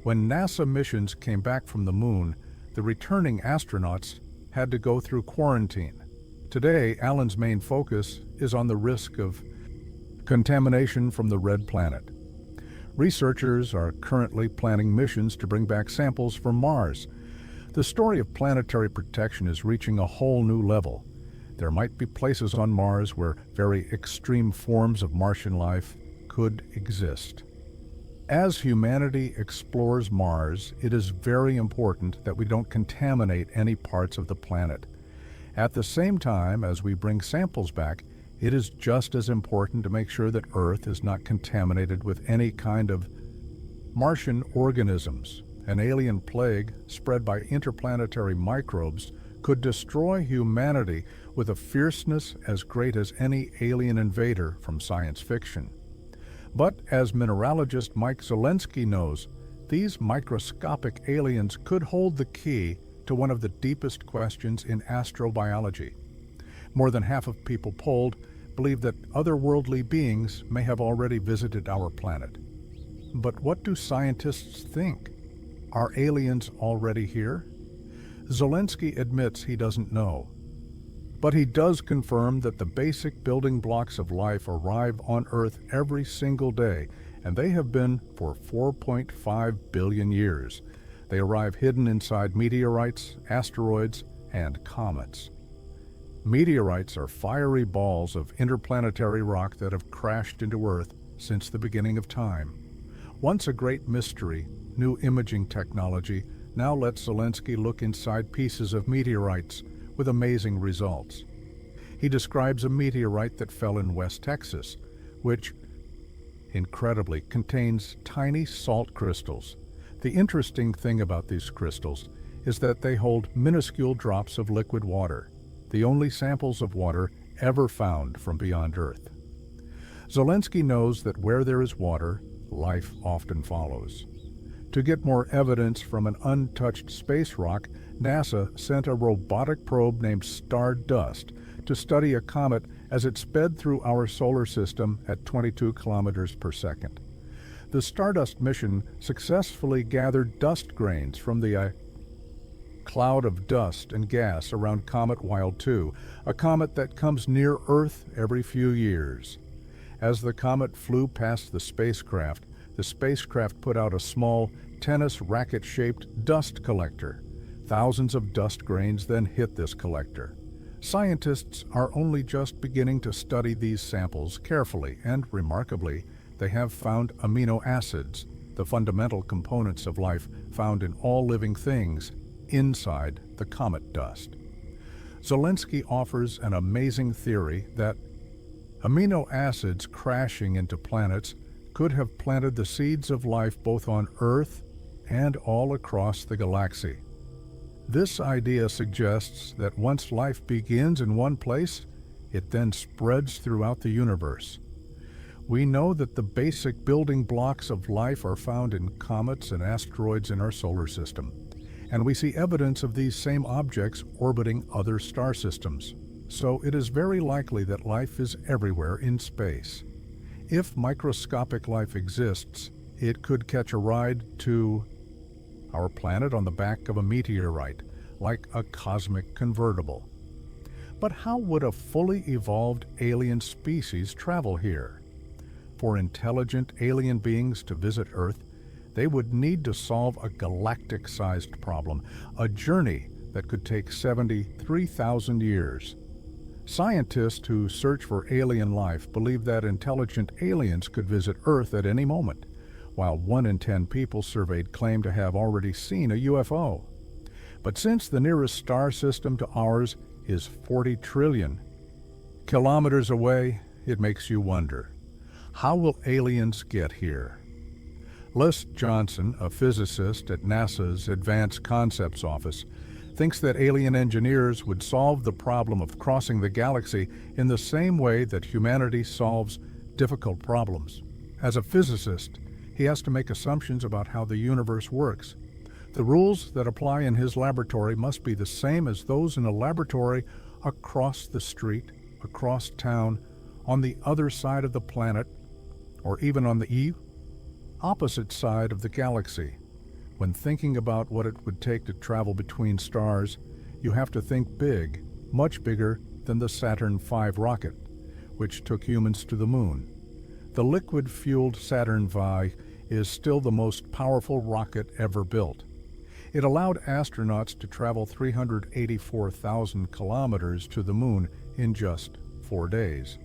When NASA missions came back from the moon, the returning astronauts had to go through quarantine. Today, Alan's main focus is on the risk of contamination from the red planet. Researchers are currently planning missions to bring back samples from Mars. The story of planetary protection is reaching a whole new level. There might be places on Mars where very extreme forms of Martian life could exist. As humanity explores Mars, it is very important that we don't contaminate any parts of the planet. At the same time, as we bring samples back, it is just as important to make sure that Earth is not contaminated with any kind of Martian organisms. An alien plague spread by interplanetary microbes could destroy humanity with a fierceness as great as any alien invader from science fiction. But as mineralogist Mike Zelensky knows, these microscopic aliens could hold the key to one of the deepest questions in astrobiology. More than half of people polled believe that otherworldly beings may have already visited our planet. But what do scientists think? Are aliens already here? Zelensky admits he doesn't know. But he does confirm that the basic building blocks of life arrive on Earth every single day, and they have been for 4.5 billion years. They arrive hidden inside meteorites, asteroids, and comets. Meteorites are fiery balls of interplanetary rock that have crashed into Earth since the beginning of time. Once a great mystery, new imaging technology now lets Zelensky look inside pieces of meteorites with amazing results. He describes a meteorite that fell in West Texas, which, incredibly, contains tiny salt crystals. The interesting thing about these crystals is that they hold minuscule drops of liquid water, the only samples of water ever found from beyond Earth. Zelensky knows that where there is water, life often follows. To get more evidence from an untouched space rock, NASA sent a robotic probe named Stardust to study a comet as it sped through our solar system at 22 kilometers per second. The Stardust mission successfully gathered dust grains from the cloud of dust and gas around Comet Wild 2, a comet that comes near Earth every few years. As the comet flew past the spacecraft put out a small, tennis racket-shaped dust collector. Thousands of dust grains then hit this collector. Scientists are only just beginning to study these samples carefully, and remarkably, they have found amino acids, the fundamental components of life found in all living things, inside the comet dust. Zelensky offers an amazing theory that amino acids crashing into planets could have planted the seeds of life both on Earth and all across the galaxy. This idea suggests that once life begins in one place, it then spreads throughout the universe. We know that the basic building blocks of life are found in comets and asteroids in our solar system, and we see evidence of these same objects orbiting other star systems. So it is very likely that life is everywhere in space. If microscopic life exists, it could catch a ride to our planet on the back of a meteorite, like a cosmic convertible. But how would a fully evolved alien species travel here? For intelligent alien beings to visit Earth, they would need to solve a galactic-sized problem, a journey that could take 73,000 years. Scientists who search for alien life believe that intelligent aliens could visit Earth at any moment, while 1 in 10 people surveyed claim to have already seen a UFO. But since the nearest star system to ours is 40 trillion kilometers away, it makes you wonder, How will aliens get here? Les Johnson, a physicist at NASA's Advanced Concepts Office, thinks that alien engineers would solve the problem of crossing the galaxy in the same way that humanity solves difficult problems. As a physicist, he has to make assumptions about how the universe works. The rules that apply in his laboratory must be the same as those in a laboratory across the street, across town, on the other side of the planet, or even on the opposite side of the galaxy. When thinking about what it would take to travel between stars, you have to think big, much bigger than the Saturn V rocket, which took humans to the moon. The liquid-fueled Saturn V is still the most powerful rocket ever built. It allowed astronauts to travel 384,000 kilometers to the moon in just 4 days.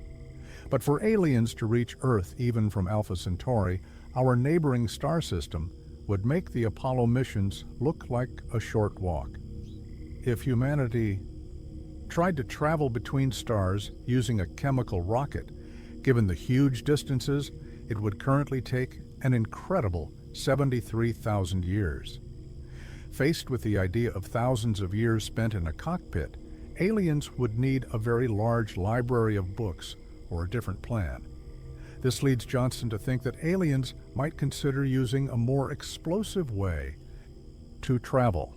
But for aliens to reach Earth even from Alpha Centauri, our neighboring star system, would make the Apollo missions look like a short walk. If humanity tried to travel between stars using a chemical rocket, given the huge distances, it would currently take an incredible 73,000 years. Faced with the idea of thousands of years spent in a cockpit, aliens would need a very large library of books or a different plan. This leads Johnson to think that aliens might consider using a more explosive way to travel.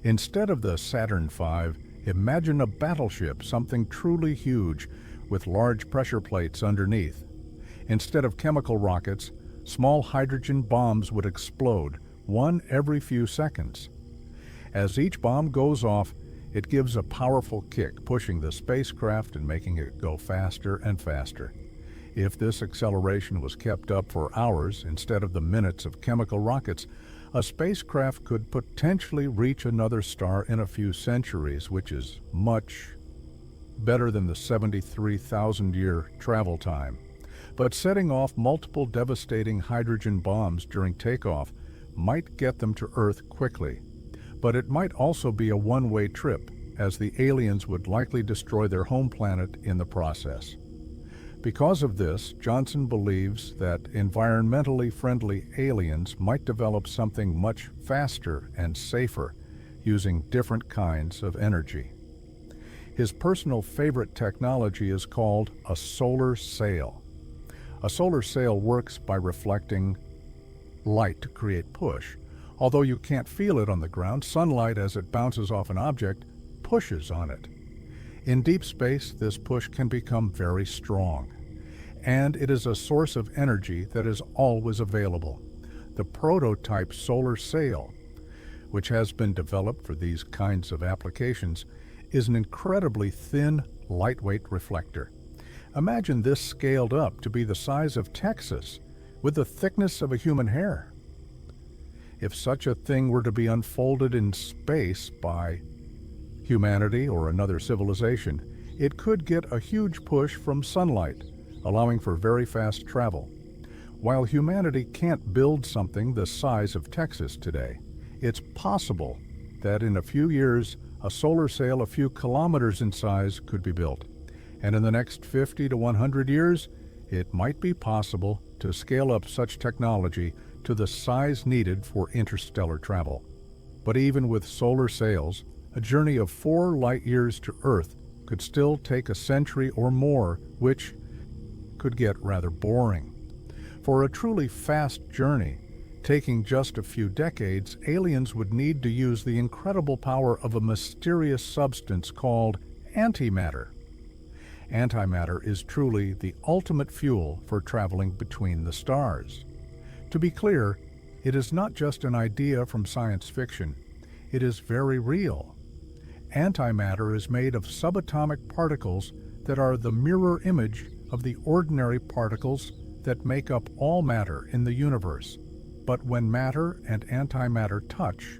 Instead of the Saturn V, imagine a battleship, something truly huge, with large pressure plates underneath. Instead of chemical rockets, small hydrogen bombs would explode, one every few seconds. As each bomb goes off, it gives a powerful kick, pushing the spacecraft and making it go faster and faster. If this acceleration was kept up for hours instead of the minutes of chemical rockets, a spacecraft could potentially reach another star in a few centuries, which is much better than the 73,000-year travel time. But setting off multiple devastating hydrogen bombs during takeoff might get them to Earth quickly. But it might also be a one-way trip, as the aliens would likely destroy their home planet in the process. Because of this, Johnson believes that environmentally friendly aliens might develop something much faster and safer, using different kinds of energy. His personal favorite technology is called a solar sail. A solar sail works by reflecting light to create push. Although you can't feel it on the ground, sunlight, as it bounces off an object, pushes on it. In deep space, this push can become very strong, and it is a source of energy that is always available. The prototype solar sail, which has been developed for these kinds of applications, is an incredibly thin, lightweight reflector. Imagine this scaled up to be the size of Texas, with the thickness of a human hair. If such a thing were to be unfolded in space by humanity or another civilization, it could get a huge push from sunlight, allowing for very fast travel. While humanity can't build something the size of Texas today, it's possible that in a few years, a solar sail a few kilometers in size could be built. And in the next 50 to 100 years, it might be possible to scale up such technology to the size needed for interstellar travel. But even with solar sails, a journey of 4 light years to Earth could still take a century or more, which could get rather boring. For a truly fast journey, taking just a few decades, aliens would need to use the incredible power of a mysterious substance called antimatter. Antimatter is truly the ultimate fuel for traveling between the stars. To be clear, it is not just an idea from science fiction. It is very real. Antimatter is made of subatomic particles that are the mirror image of the ordinary particles that make up all matter in the universe. But when matter and antimatter touch,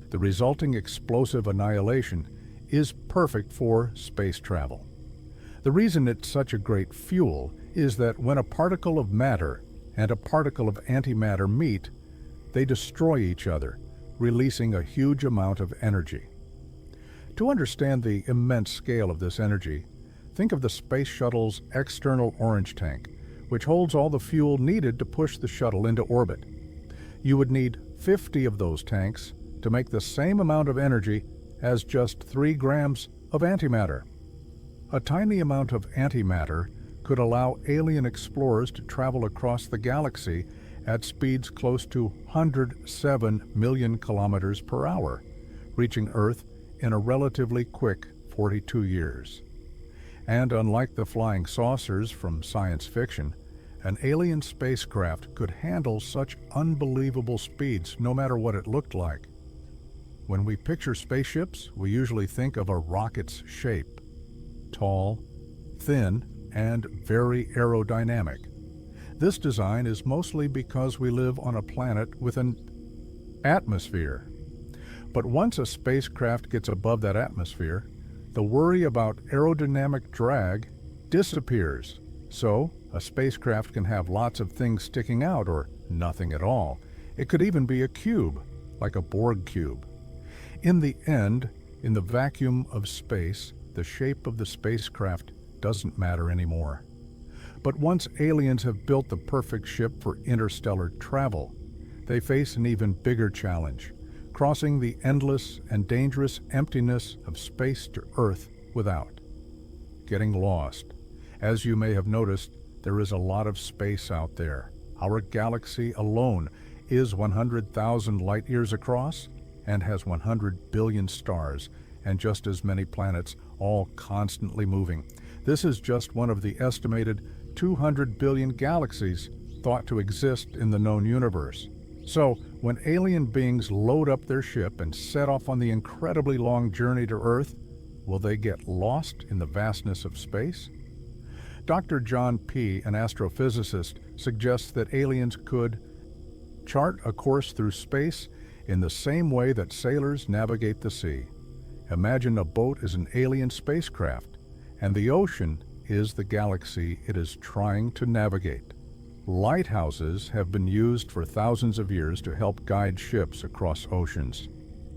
the resulting explosive annihilation is perfect for space travel. The reason it's such a great fuel is that when a particle of matter and a particle of antimatter meet, they destroy each other, releasing a huge amount of energy. To understand the immense scale of this energy, think of the space shuttle's external orange tank, which holds all the fuel needed to push the shuttle into orbit. You would need 50 of those tanks to make the same amount of energy as just 3 grams of antimatter. A tiny amount of antimatter could allow alien explorers to travel across the galaxy at speeds close to 107 million kilometers per hour, reaching Earth in a relatively quick 42 years. And unlike the flying saucers from science fiction, an alien spacecraft could handle such unbelievable speeds no matter what it looked like. When we picture spaceships, we usually think of a rocket's shape: tall, thin, and very aerodynamic. This design is mostly because we live on a planet with an atmosphere. But once a spacecraft gets above that atmosphere, the worry about aerodynamic drag disappears. So, a spacecraft can have lots of things sticking out or nothing at all. It could even be a cube, like a Borg cube. In the end, in the vacuum of space, the shape of the spacecraft doesn't matter anymore. But once aliens have built the perfect ship for interstellar travel, they face an even bigger challenge: crossing the endless and dangerous emptiness of space to Earth without getting lost. As you may have noticed, there is a lot of space out there. Our galaxy alone is 100,000 light years across and has 100 billion stars and just as many planets, all constantly moving. This is just one of the estimated 200 billion galaxies thought to exist in the known universe. So, when alien beings load up their ship and set off on the incredibly long journey to Earth, will they get lost in the vastness of space? Dr. John P., an astrophysicist, suggests that aliens could chart a course through space in the same way that sailors navigate the sea. Imagine a boat as an alien spacecraft, and the ocean is the galaxy it is trying to navigate. Lighthouses have been used for thousands of years to help guide ships across oceans.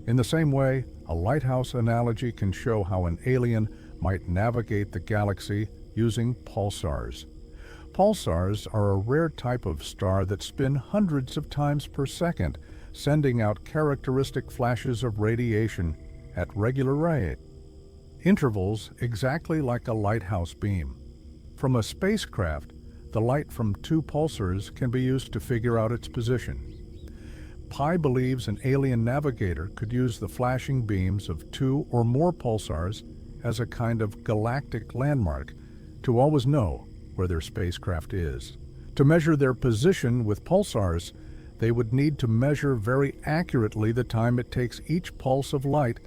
In the same way, a lighthouse analogy can show how an alien might navigate the galaxy using pulsars. Pulsars are a rare type of star that spin hundreds of times per second, sending out characteristic flashes of radiation at regular rate, intervals exactly like a lighthouse beam. From a spacecraft, the light from 2 pulsars can be used to figure out its position. Pi believes an alien navigator could use the flashing beams of 2 or more pulsars as a kind of galactic landmark to always know where their spacecraft is. To measure their position with pulsars, they would need to measure very accurately the time it takes each pulse of light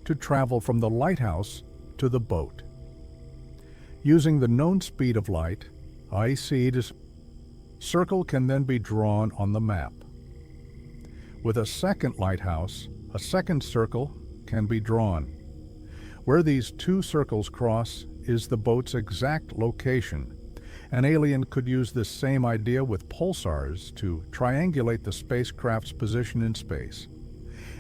to travel from the lighthouse to the boat. Using the known speed of light, IC circle can then be drawn on the map. With a second lighthouse, a second circle can be drawn. Where these 2 circles cross is the boat's exact location. An alien could use this same idea with pulsars to triangulate the spacecraft's position in space.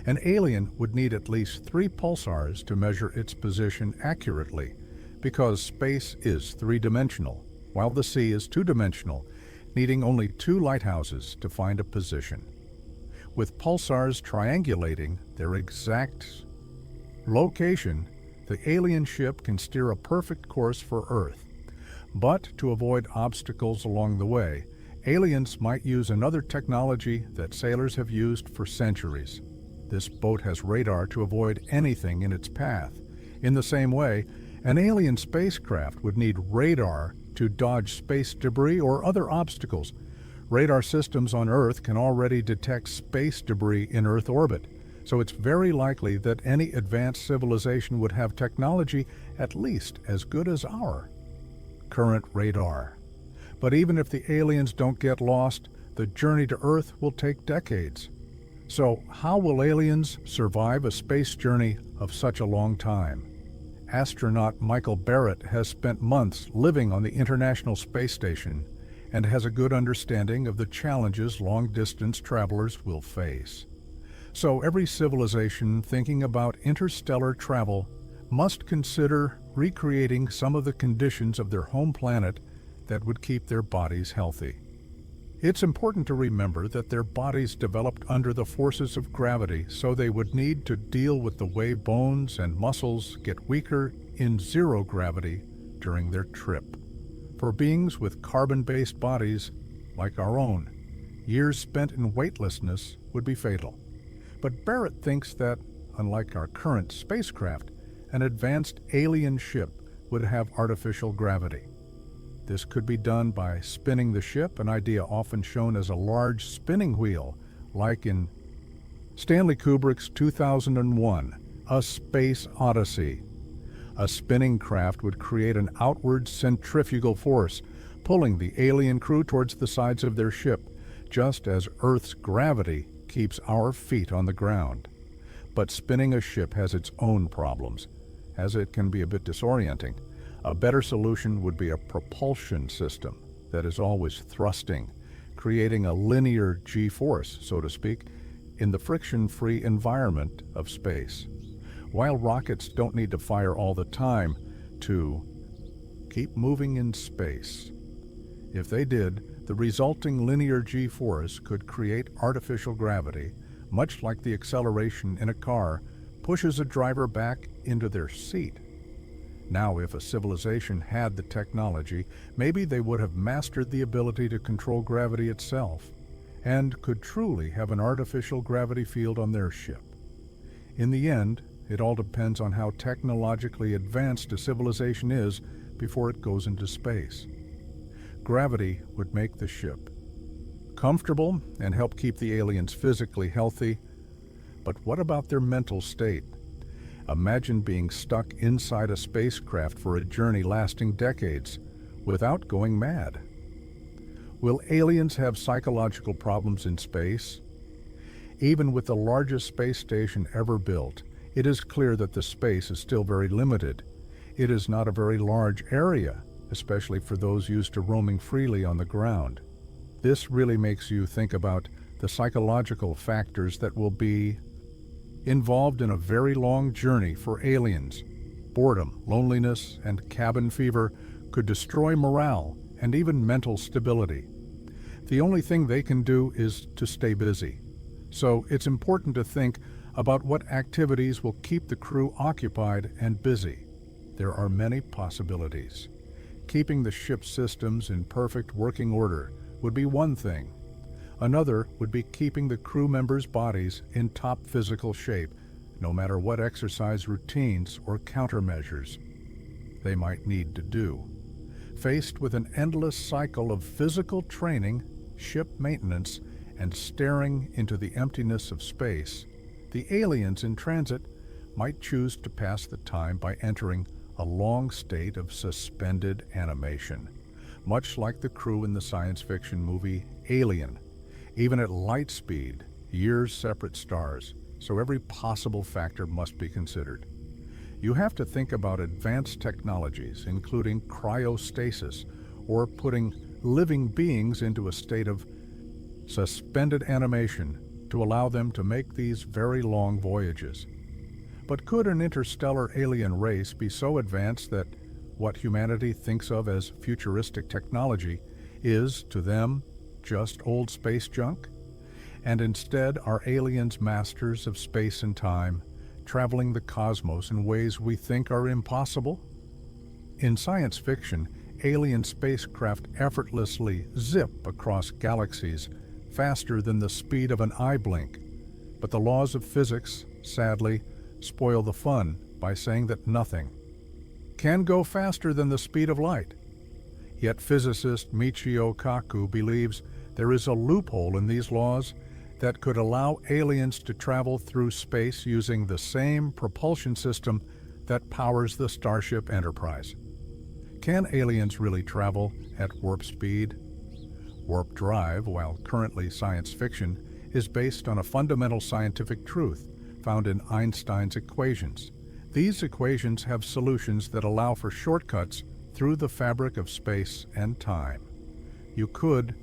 An alien would need at least 3 pulsars to measure its position accurately, because space is 3-dimensional, while the sea is 2-dimensional, needing only 2 lighthouses to find a position. With pulsars triangulating their exact location, the alien ship can steer a perfect course for Earth. But to avoid obstacles along the way, aliens might use another technology that sailors have used for centuries. This boat has radar to avoid anything in its path. In the same way, an alien spacecraft would need radar to dodge space debris or other obstacles. Radar systems on Earth can already detect space debris in Earth orbit, so it's very likely that any advanced civilization would have technology at least as good as our current radar. But even if the aliens don't get lost, the journey to Earth will take decades. So how will aliens survive a space journey of such a long time? Astronaut Michael Barrett has spent months living on the International Space Station and has a good understanding of the challenges long-distance travelers will face. So every civilization thinking about interstellar travel must consider recreating some of the conditions of their home planet that would keep their bodies healthy. It's important to remember that their bodies developed under the forces of gravity, so they would need to deal with the way bones and muscles get weaker in zero gravity during their trip. For beings with carbon-based bodies like our own, years spent in weightlessness would be fatal. But Barrett thinks that, unlike our current spacecraft, an advanced alien ship would have artificial gravity. This could be done by spinning the ship, an idea often shown as a large spinning wheel, like in Stanley Kubrick's 2001, A Space Odyssey. A spinning craft would create an outward centrifugal force, pulling the alien crew towards the sides of their ship, just as Earth's gravity keeps our feet on the ground. But spinning a ship has its own problems, as it can be a bit disorienting. A better solution would be a propulsion system that is always thrusting, creating a linear G-force, so to speak, in the friction-free environment of space. While rockets don't need to fire all the time to keep moving in space. If they did, the resulting linear G-force could create artificial gravity, much like the acceleration in a car pushes a driver back into their seat. Now, if a civilization had the technology, maybe they would have mastered the ability to control gravity itself, and could truly have an artificial gravity field on their ship. In the end, it all depends on how technologically advanced a civilization is before it goes into space. Gravity would make the ship comfortable and help keep the aliens physically healthy, but what about their mental state? Imagine being stuck inside a spacecraft for a journey lasting decades without going mad. Will aliens have psychological problems in space? Even with the largest space station ever built, it is clear that the space is still very limited. It is not a very large area, especially for those used to roaming freely on the ground. This really makes you think about the psychological factors that will be involved in a very long journey for aliens. Boredom, loneliness, and cabin fever could destroy morale and even mental stability. The only thing they can do is to stay busy. So it's important to think about what activities will keep the crew occupied and busy. There are many possibilities. Keeping the ship's systems in perfect working order would be one thing. Another would be keeping the crew members' bodies in top physical shape, no matter what exercise routines or countermeasures they might need to do. Faced with an endless cycle of physical training, ship maintenance, and staring into the emptiness of space, the aliens in transit might choose to pass the time by entering a long state of suspended animation, much like the crew in the science fiction movie Alien. Even at light speed, years separate stars, so every possible factor must be considered. You have to think about advanced technologies, including cryostasis, or putting living beings into a state of suspended animation to allow them to make these very long voyages. But could an interstellar alien race be so advanced that what humanity thinks of as futuristic technology is, to them, just old space junk? And instead are aliens masters of space and time, traveling the cosmos in ways we think are impossible? In science fiction, alien spacecraft effortlessly zip across galaxies faster than the speed of an eye blink. But the laws of physics, sadly, spoil the fun by saying that nothing can go faster than the speed of light. Yet physicist Michio Kaku believes there is a loophole in these laws that could allow aliens to travel through space using the same propulsion system that powers the Starship Enterprise. Can aliens really travel at warp speed? Warp drive, while currently science fiction, is based on a fundamental scientific truth found in Einstein's equations. These equations have solutions that allow for shortcuts through the fabric of space and time. You could,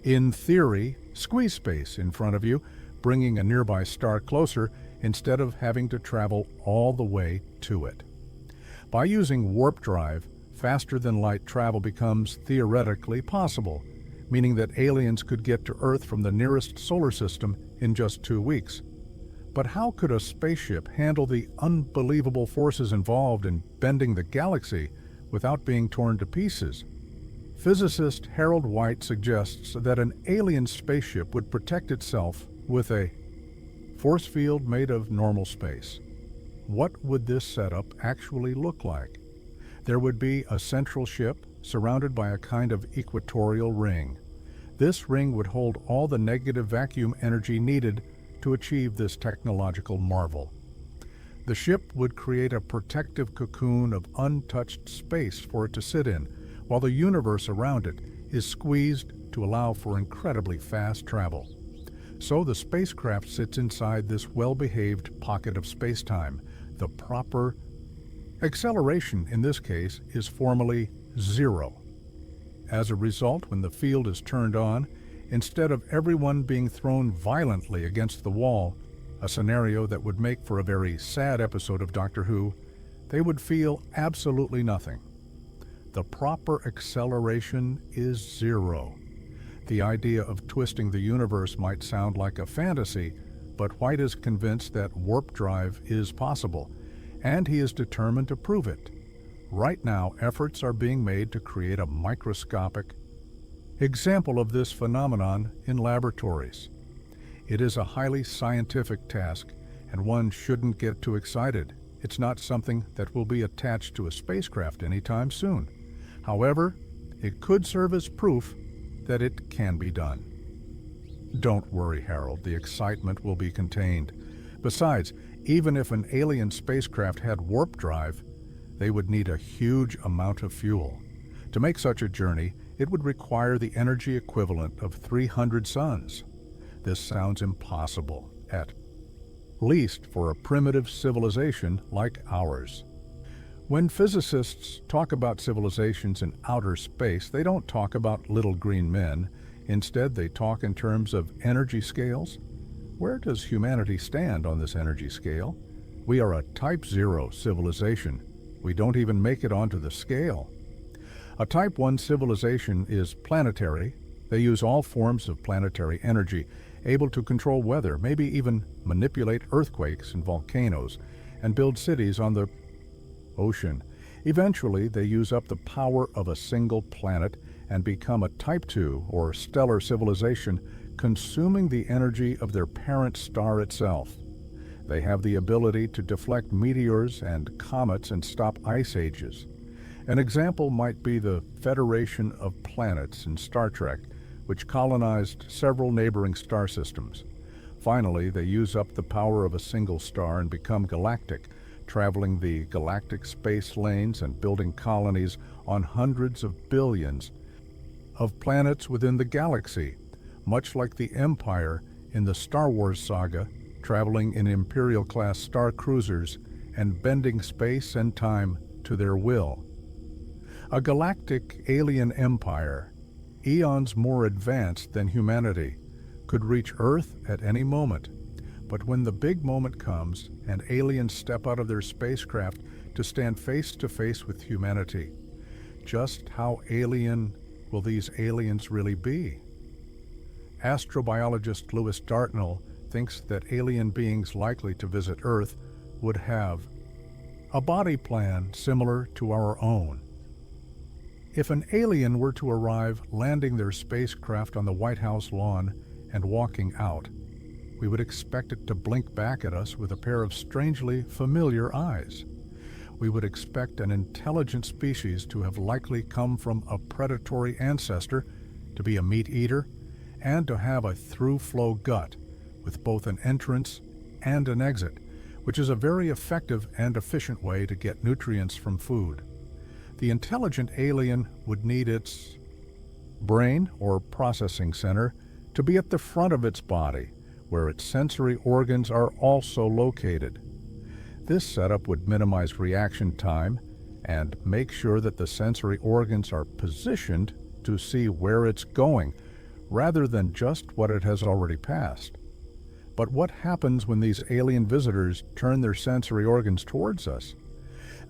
in theory, squeeze space in front of you, bringing a nearby star closer instead of having to travel all the way to it. By using warp drive, faster-than-light travel becomes theoretically possible, meaning that aliens could get to Earth from the nearest solar system in just 2 weeks. But how could a spaceship handle the unbelievable forces involved in bending the galaxy without being torn to pieces? Physicist Harold White suggests that an alien spaceship would protect itself with a force field made of normal space. What would this setup actually look like? There would be a central ship surrounded by a kind of equatorial ring. This ring would hold all the negative vacuum energy needed to achieve this technological marvel. The ship would create a protective cocoon of untouched space for it to sit in, while the universe around it is squeezed to allow for incredibly fast travel. So the spacecraft sits inside this well-behaved pocket of space-time. The proper acceleration in this case is formally 0. As a result, when the field is turned on, instead of everyone being thrown violently against the wall, a scenario that would make for a very sad episode of Doctor Who, they would feel absolutely nothing. The proper acceleration is 0. The idea of twisting the universe might sound like a fantasy, but White is convinced that warp drive is possible, and he is determined to prove it. Right now, efforts are being made to create a microscopic example of this phenomenon in laboratories. It is a highly scientific task, and one shouldn't get too excited. It's not something that will be attached to a spacecraft anytime soon. However, it could serve as proof that it can be done. Don't worry, Harold, the excitement will be contained. Besides, even if an alien spacecraft had warp drive, they would need a huge amount of fuel. To make such a journey, it would require the energy equivalent of 300 suns. This sounds impossible, at least for a primitive civilization like ours. When physicists talk about civilizations in outer space, they don't talk about little green men. Instead, they talk in terms of energy scales. Where does humanity stand on this energy scale? We are a Type 0 civilization. We don't even make it onto the scale. A Type 1 civilization is planetary. They use all forms of planetary energy, able to control weather, maybe even manipulate earthquakes and volcanoes, and build cities on the ocean. Eventually, they use up the power of a single planet and become a Type 2 or stellar civilization, consuming the energy of their parent star itself. They have the ability to deflect meteors and comets and stop ice ages. An example might be the Federation of Planets in Star Trek, which colonized several neighboring star systems. Finally, they use up the power of a single star and become galactic, traveling the galactic space lanes and building colonies on hundreds of billions of planets within the galaxy, much like the Empire in the Star Wars saga, traveling in Imperial-class star cruisers and bending space and time to their will. A galactic alien empire, eons more advanced than humanity, could reach Earth at any moment. But when the big moment comes and aliens step out of their spacecraft to stand face to face with humanity, just how alien will these aliens really be? Astrobiologist Lewis Dartnell thinks that alien beings likely to visit Earth would have a body plan similar to our own. If an alien were to arrive landing their spacecraft on the White House lawn and walking out, we would expect it to blink back at us with a pair of strangely familiar eyes. We would expect an intelligent species to have likely come from a predatory ancestor, to be a meat eater, and to have a through-flow gut with both an entrance and an exit, which is a very effective and efficient way to get nutrients from food. The intelligent alien would need its brain or processing center to be at the front of its body, where its sensory organs are also located. This setup would minimize reaction time and make sure that the sensory organs are positioned to see where it's going, rather than just what it has already passed. But what happens when these alien visitors turn their sensory organs towards us?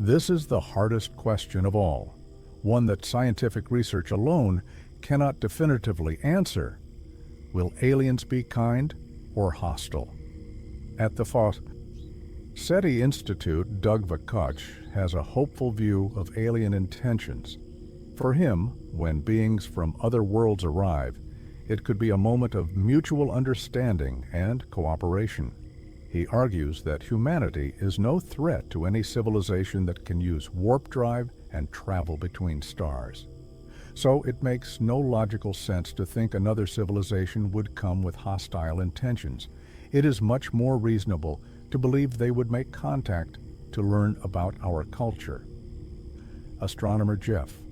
This is the hardest question of all. one that scientific research alone cannot definitively answer. Will aliens be kind or hostile? At the SETI Institute, Doug Vakoch has a hopeful view of alien intentions. For him, when beings from other worlds arrive, it could be a moment of mutual understanding and cooperation. He argues that humanity is no threat to any civilization that can use warp drive and travel between stars. So it makes no logical sense to think another civilization would come with hostile intentions. It is much more reasonable to believe they would make contact to learn about our culture. Astronomer Jeff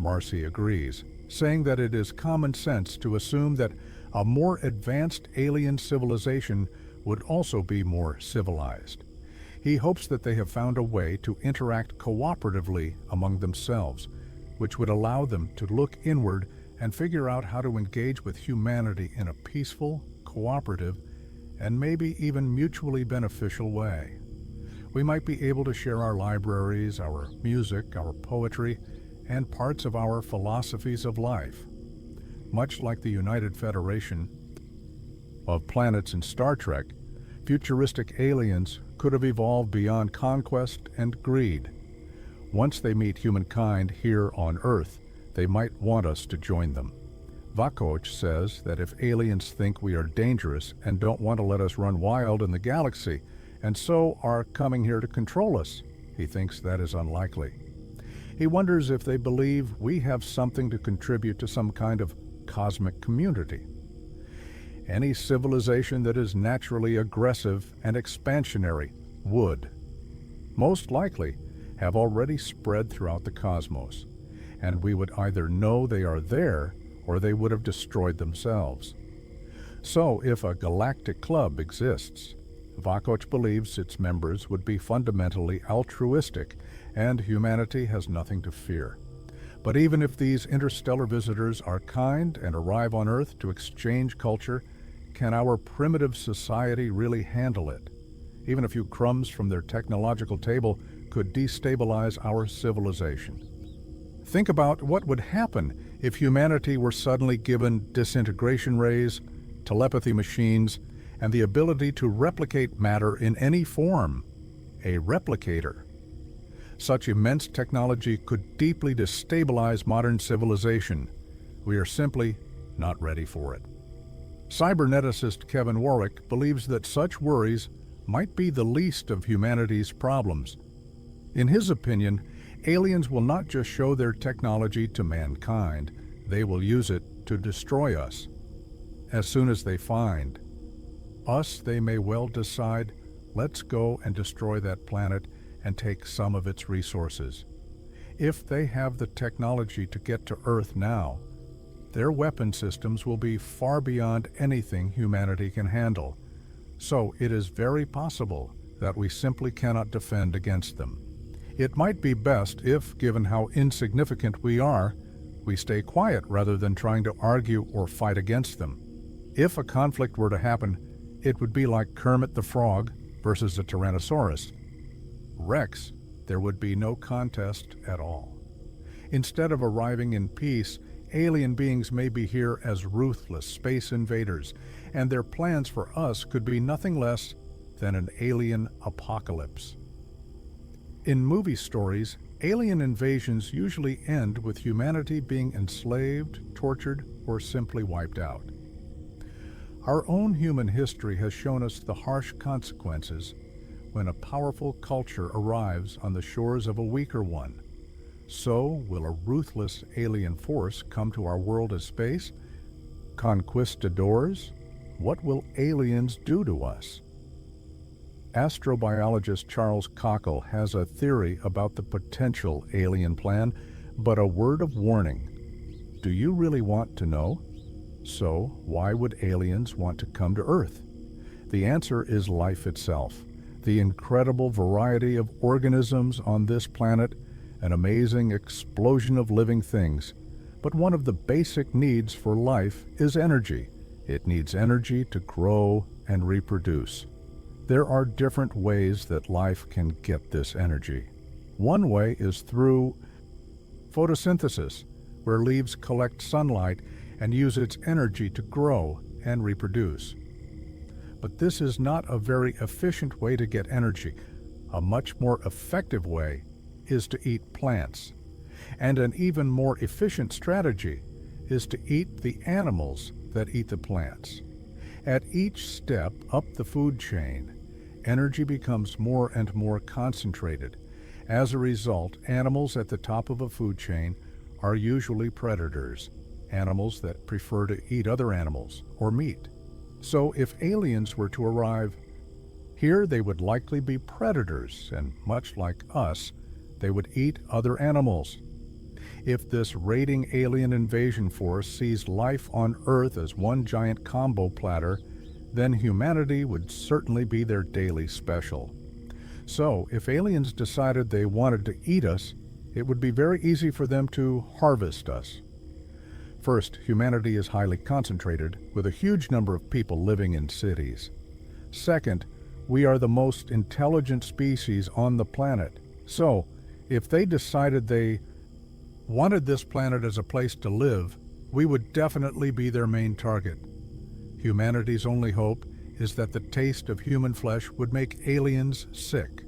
Marcy agrees, saying that it is common sense to assume that a more advanced alien civilization would also be more civilized. He hopes that they have found a way to interact cooperatively among themselves, which would allow them to look inward and figure out how to engage with humanity in a peaceful, cooperative, and maybe even mutually beneficial way. We might be able to share our libraries, our music, our poetry, and parts of our philosophies of life. Much like the United Federation of Planets in Star Trek, futuristic aliens could have evolved beyond conquest and greed. Once they meet humankind here on Earth, they might want us to join them. Vakoch says that if aliens think we are dangerous and don't want to let us run wild in the galaxy, and so are coming here to control us, he thinks that is unlikely. He wonders if they believe we have something to contribute to some kind of cosmic community. Any civilization that is naturally aggressive and expansionary would, most likely, have already spread throughout the cosmos, and we would either know they are there or they would have destroyed themselves. So if a galactic club exists, Vakoch believes its members would be fundamentally altruistic and humanity has nothing to fear. But even if these interstellar visitors are kind and arrive on Earth to exchange culture, can our primitive society really handle it? Even a few crumbs from their technological table could destabilize our civilization. Think about what would happen if humanity were suddenly given disintegration rays, telepathy machines, and the ability to replicate matter in any form, a replicator. Such immense technology could deeply destabilize modern civilization. We are simply not ready for it. Cyberneticist Kevin Warwick believes that such worries might be the least of humanity's problems. In his opinion, aliens will not just show their technology to mankind, they will use it to destroy us. As soon as they find us, they may well decide, let's go and destroy that planet and take some of its resources. If they have the technology to get to Earth now, their weapon systems will be far beyond anything humanity can handle. So it is very possible that we simply cannot defend against them. It might be best if, given how insignificant we are, we stay quiet rather than trying to argue or fight against them. If a conflict were to happen, it would be like Kermit the Frog versus a Tyrannosaurus Rex. There would be no contest at all. Instead of arriving in peace, alien beings may be here as ruthless space invaders, and their plans for us could be nothing less than an alien apocalypse. In movie stories, alien invasions usually end with humanity being enslaved, tortured, or simply wiped out. Our own human history has shown us the harsh consequences when a powerful culture arrives on the shores of a weaker one. So, will a ruthless alien force come to our world as space? Conquistadors? What will aliens do to us? Astrobiologist Charles Cockle has a theory about the potential alien plan, but a word of warning. Do you really want to know? So, why would aliens want to come to Earth? The answer is life itself. The incredible variety of organisms on this planet, an amazing explosion of living things. But one of the basic needs for life is energy. It needs energy to grow and reproduce. There are different ways that life can get this energy. One way is through photosynthesis, where leaves collect sunlight and use its energy to grow and reproduce. But this is not a very efficient way to get energy. A much more effective way is to eat plants. And an even more efficient strategy is to eat the animals that eat the plants. At each step up the food chain, energy becomes more and more concentrated. As a result, animals at the top of a food chain are usually predators, animals that prefer to eat other animals or meat. So if aliens were to arrive here, they would likely be predators, and much like us, they would eat other animals. If this raiding alien invasion force sees life on Earth as one giant combo platter, then humanity would certainly be their daily special. So, if aliens decided they wanted to eat us, it would be very easy for them to harvest us. First, humanity is highly concentrated, with a huge number of people living in cities. Second, we are the most intelligent species on the planet. So, if they decided they wanted this planet as a place to live, we would definitely be their main target. Humanity's only hope is that the taste of human flesh would make aliens sick.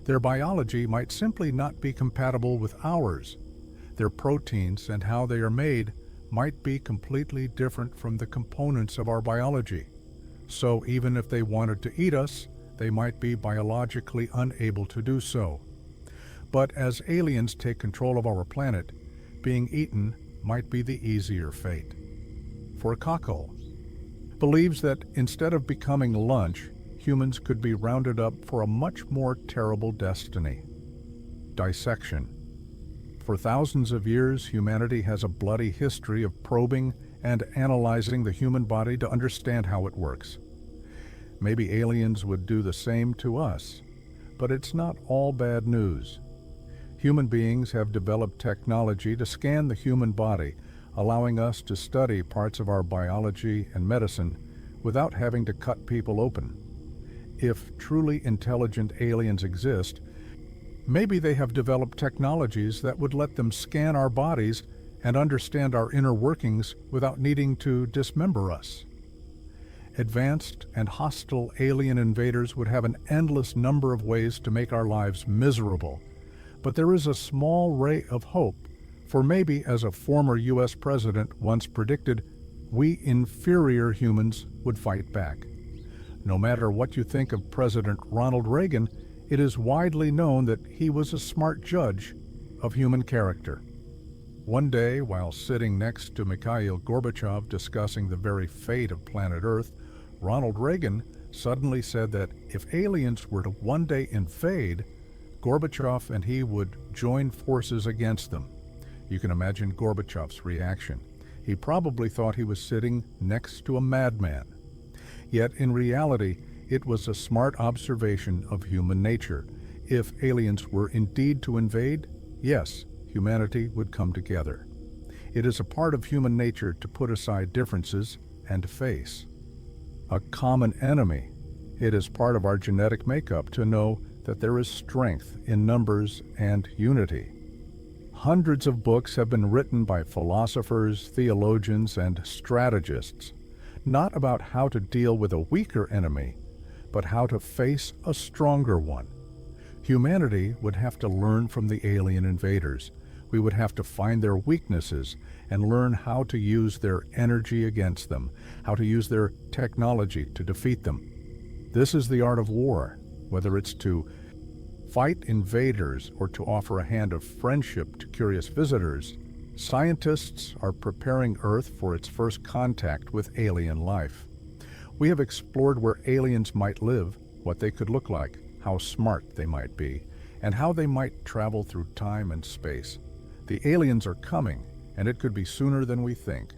Their biology might simply not be compatible with ours. Their proteins and how they are made might be completely different from the components of our biology. So even if they wanted to eat us, they might be biologically unable to do so. But as aliens take control of our planet, being eaten might be the easier fate. For Cockle believes that instead of becoming lunch, humans could be rounded up for a much more terrible destiny: dissection. For thousands of years, humanity has a bloody history of probing and analyzing the human body to understand how it works. Maybe aliens would do the same to us, but it's not all bad news. Human beings have developed technology to scan the human body, allowing us to study parts of our biology and medicine without having to cut people open. If truly intelligent aliens exist, maybe they have developed technologies that would let them scan our bodies and understand our inner workings without needing to dismember us. Advanced and hostile alien invaders would have an endless number of ways to make our lives miserable. But there is a small ray of hope, for maybe, as a former U.S. president once predicted, we inferior humans would fight back. No matter what you think of President Ronald Reagan, it is widely known that he was a smart judge of human character. One day, while sitting next to Mikhail Gorbachev discussing the very fate of planet Earth, Ronald Reagan suddenly said that if aliens were to one day invade, Gorbachev and he would join forces against them. You can imagine Gorbachev's reaction. He probably thought he was sitting next to a madman. Yet in reality, it was a smart observation of human nature. If aliens were indeed to invade, yes, humanity would come together. It is a part of human nature to put aside differences and to face a common enemy. It is part of our genetic makeup to know that there is strength in numbers and unity. Hundreds of books have been written by philosophers, theologians, and strategists, not about how to deal with a weaker enemy, but how to face a stronger one. Humanity would have to learn from the alien invaders. We would have to find their weaknesses and learn how to use their energy against them, how to use their technology to defeat them. This is the art of war, whether it's to fight invaders or to offer a hand of friendship to curious visitors. Scientists are preparing Earth for its first contact with alien life. We have explored where aliens might live, what they could look like, how smart they might be, and how they might travel through time and space. The aliens are coming, and it could be sooner than we think.